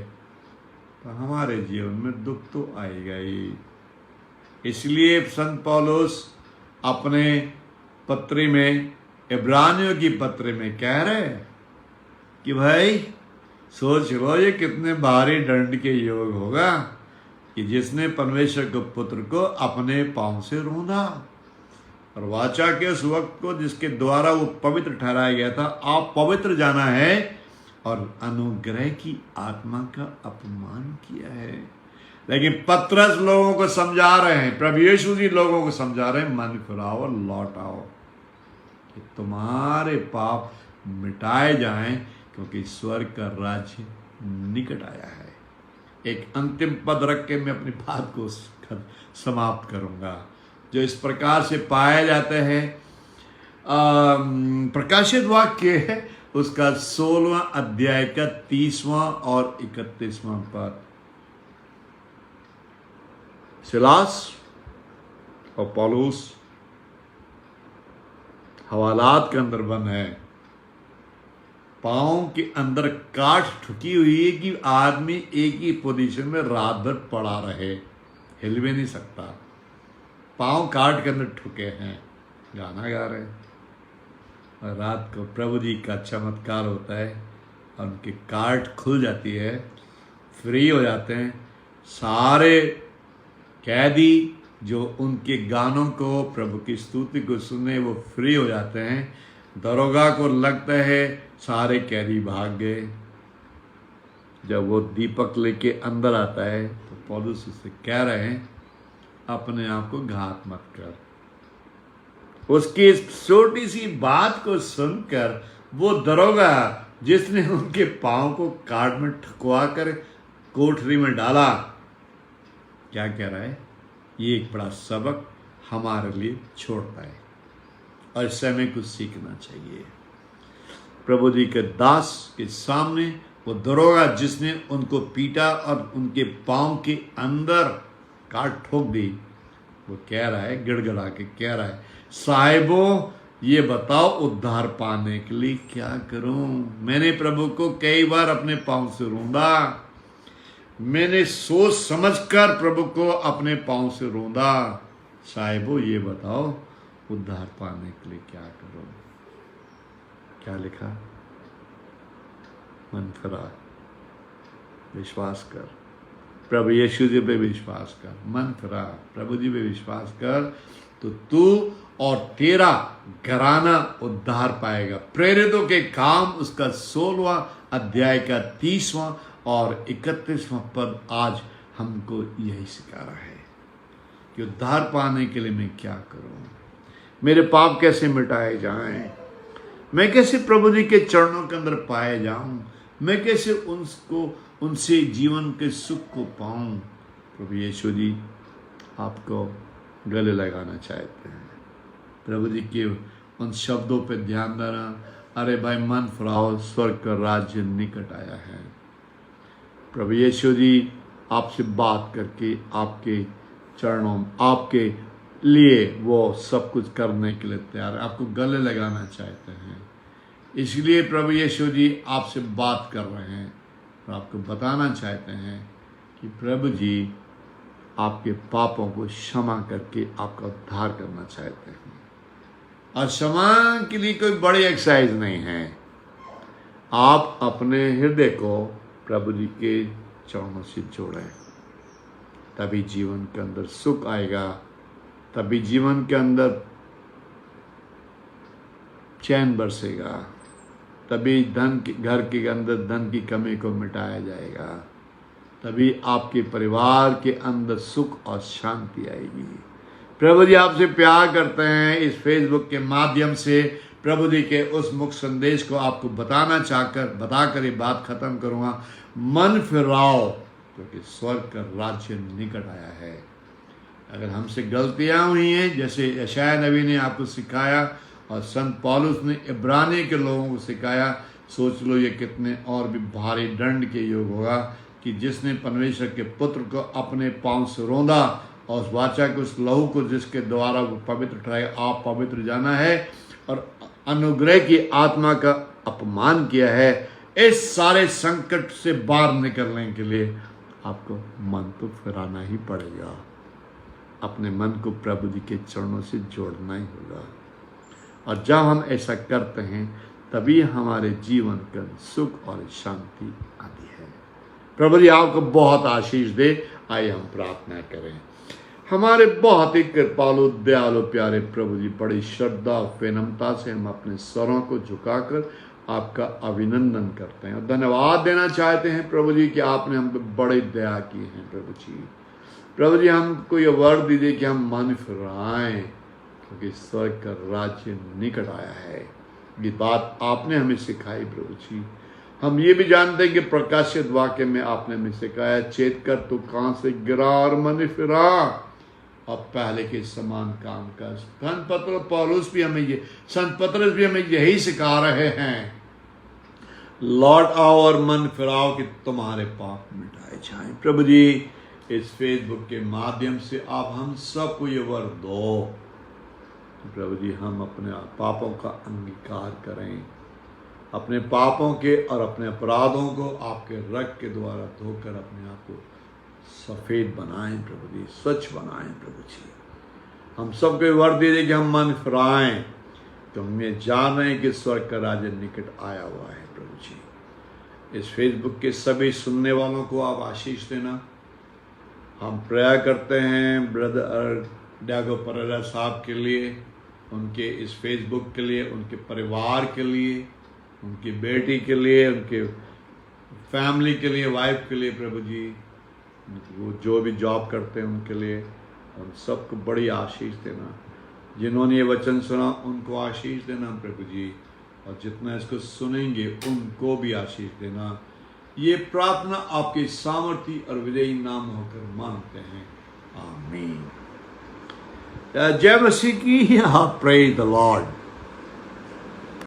तो हमारे जीवन में दुख तो आएगा ही। इसलिए संत पौलुस अपने पत्री में, इब्रानियों की पत्री में कह रहे हैं कि भाई सोच लो ये कितने भारी दंड के योग होगा कि जिसने परमेश्वर के पुत्र को अपने पांव से रौंदा, और वाचा के उस वक्त को जिसके द्वारा वो पवित्र ठहराया गया था, आप पवित्र जाना है और अनुग्रह की आत्मा का अपमान किया है। लेकिन पतरस लोगों को समझा रहे हैं, प्रभु यीशु जी लोगों को समझा रहे हैं मन फिराओ और लौट आओ कि तुम्हारे पाप मिटाए जाएं, क्योंकि स्वर्ग का राज्य निकट आया है। एक अंतिम पद रख के मैं अपनी बात को समाप्त करूंगा, जो इस प्रकार से पाए जाते हैं। प्रकाशित वाक्य है उसका 16वां अध्याय का 30वां और 31वां पद। सिलास और पौलुस हवालात के अंदर बंद है, पाँव के अंदर काट ठुकी हुई है कि आदमी एक ही पोजीशन में रात भर पड़ा रहे, हिल भी नहीं सकता, पाँव काट के अंदर ठुके हैं, गाना गा रहे हैं। और रात को प्रभु जी का चमत्कार होता है और उनकी काट खुल जाती है, फ्री हो जाते हैं। सारे कैदी जो उनके गानों को, प्रभु की स्तुति को सुने, वो फ्री हो जाते हैं। दरोगा को लगता है सारे कैदी भाग गए। जब वो दीपक लेके अंदर आता है तो पौलुस उससे कह रहे हैं अपने आप को घात मत कर। उसकी इस छोटी सी बात को सुनकर वो दरोगा जिसने उनके पांव को काट में ठुकवा कर कोठरी में डाला, क्या कह रहा है, ये एक बड़ा सबक हमारे लिए छोड़ता है और इससे हमें कुछ सीखना चाहिए। प्रभु जी के दास के सामने वो दरोगा जिसने उनको पीटा और उनके पांव के अंदर काट ठोक दी, वो कह रहा है, गिड़गिड़ा के कह रहा है, साहिबो ये बताओ उद्धार पाने के लिए क्या करूं? मैंने प्रभु को कई बार अपने पांव से रोंदा, मैंने सोच समझकर प्रभु को अपने पांव से रोंदा, साहिबो ये बताओ उद्धार पाने के लिए क्या करो? क्या लिखा? मन फिरा, विश्वास कर, प्रभु यीशु जी पे विश्वास कर, मन फिरा, प्रभु जी पे विश्वास कर, तो तू और तेरा घराना उद्धार पाएगा। प्रेरितों के काम उसका 16वां अध्याय का 30वां और 31वां पद आज हमको यही सिखा रहा है कि उद्धार पाने के लिए मैं क्या करूं, मेरे पाप कैसे मिटाए जाएं, मैं कैसे प्रभु जी के चरणों के अंदर पाए जाऊं, मैं कैसे उनसे जीवन के सुख को पाऊं। प्रभु यीशु जी आपको गले लगाना चाहते हैं। प्रभु जी के उन शब्दों पे ध्यान देना, अरे भाई मन फिराओ, स्वर्ग का राज्य निकट आया है। प्रभु यीशु जी आपसे बात करके आपके चरणों, आपके लिए वो सब कुछ करने के लिए तैयार है, आपको गले लगाना चाहते हैं। इसलिए प्रभु यीशु जी आपसे बात कर रहे हैं और आपको बताना चाहते हैं कि प्रभु जी आपके पापों को क्षमा करके आपका उद्धार करना चाहते हैं। और क्षमा के लिए कोई बड़ी एक्सरसाइज नहीं है, आप अपने हृदय को प्रभु जी के चरणों से जोड़ें, तभी जीवन के अंदर सुख आएगा, तभी जीवन के अंदर चैन बरसेगा, तभी घर के अंदर धन की कमी को मिटाया जाएगा, तभी आपके परिवार के अंदर सुख और शांति आएगी। प्रभु जी आपसे प्यार करते हैं। इस फेसबुक के माध्यम से प्रभु जी के उस मुख्य संदेश को आपको बताकर ये बात खत्म करूँगा। मन फिराओ, क्योंकि स्वर्ग का राज्य निकट आया है। अगर हमसे गलतियाँ हुई हैं, जैसे यशायाह नबी ने आपको सिखाया और संत पौलुस ने इब्रानी के लोगों को सिखाया, सोच लो ये कितने और भी भारी दंड के योग होगा कि जिसने परमेश्वर के पुत्र को अपने पांव से रौंदा और उस वाचा को, उस लहू को जिसके द्वारा वो पवित्र ठहराए, आप पवित्र जाना है और अनुग्रह की आत्मा का अपमान किया है। इस सारे संकट से बाहर निकलने के लिए आपको मन तो फिराना ही पड़ेगा, अपने मन को प्रभु जी के चरणों से जोड़ना ही होगा। और जब हम ऐसा करते हैं तभी हमारे जीवन का सुख और शांति आती है। प्रभु जी आपको बहुत आशीष दे। आइए हम प्रार्थना करें। हमारे बहुत ही कृपालु दयालु प्यारे प्रभु जी, बड़ी श्रद्धा विनम्रता से हम अपने स्वरों को झुकाकर आपका अभिनंदन करते हैं और धन्यवाद देना चाहते हैं प्रभु जी कि आपने हम पे बड़ी दया की है। प्रभु जी हमको ये वर्ड दीजिए कि हम मन फिराएं, क्योंकि स्वर्ग का राज्य निकट आया है। ये बात आपने हमें सिखाई प्रभु जी। हम ये भी जानते हैं कि प्रकाशित वाक्य में आपने हमें सिखाया, चेत कर तू कहां से गिरा और मन फिरा और पहले के समान काम कर। संत पौलुस भी हमें यही सिखा रहे हैं, लौट आओ और मन फिराओ कि तुम्हारे पाप मिटाए जाएं। प्रभु जी इस फेसबुक के माध्यम से आप हम सबको ये वर दो, प्रभु जी हम अपने पापों का अंगीकार करें, अपने पापों के और अपने अपराधों को आपके रक्त के द्वारा धोकर अपने आप को सफ़ेद बनाएं प्रभु जी, स्वच्छ बनाएं प्रभु जी। हम सबको वर दे दें कि हम मन फिराएं, तो हम ये जान रहे हैं कि स्वर्ग का राज्य निकट आया हुआ है प्रभु जी। इस फेसबुक के सभी सुनने वालों को आप आशीष देना। हम प्रेयर करते हैं ब्रदर डैगो परेरा साहब के लिए, उनके इस फेसबुक के लिए, उनके परिवार के लिए, उनकी बेटी के लिए, उनके फैमिली के लिए, वाइफ के लिए प्रभु जी, वो जो भी जॉब करते हैं उनके लिए, उन सबको बड़ी आशीष देना। जिन्होंने ये वचन सुना उनको आशीष देना प्रभु जी, और जितना इसको सुनेंगे उनको भी आशीष देना। ये प्रार्थना आपके सामर्थी और विजयी नाम होकर मांगते हैं, आमीन। जय मसीह की। Praise the Lord.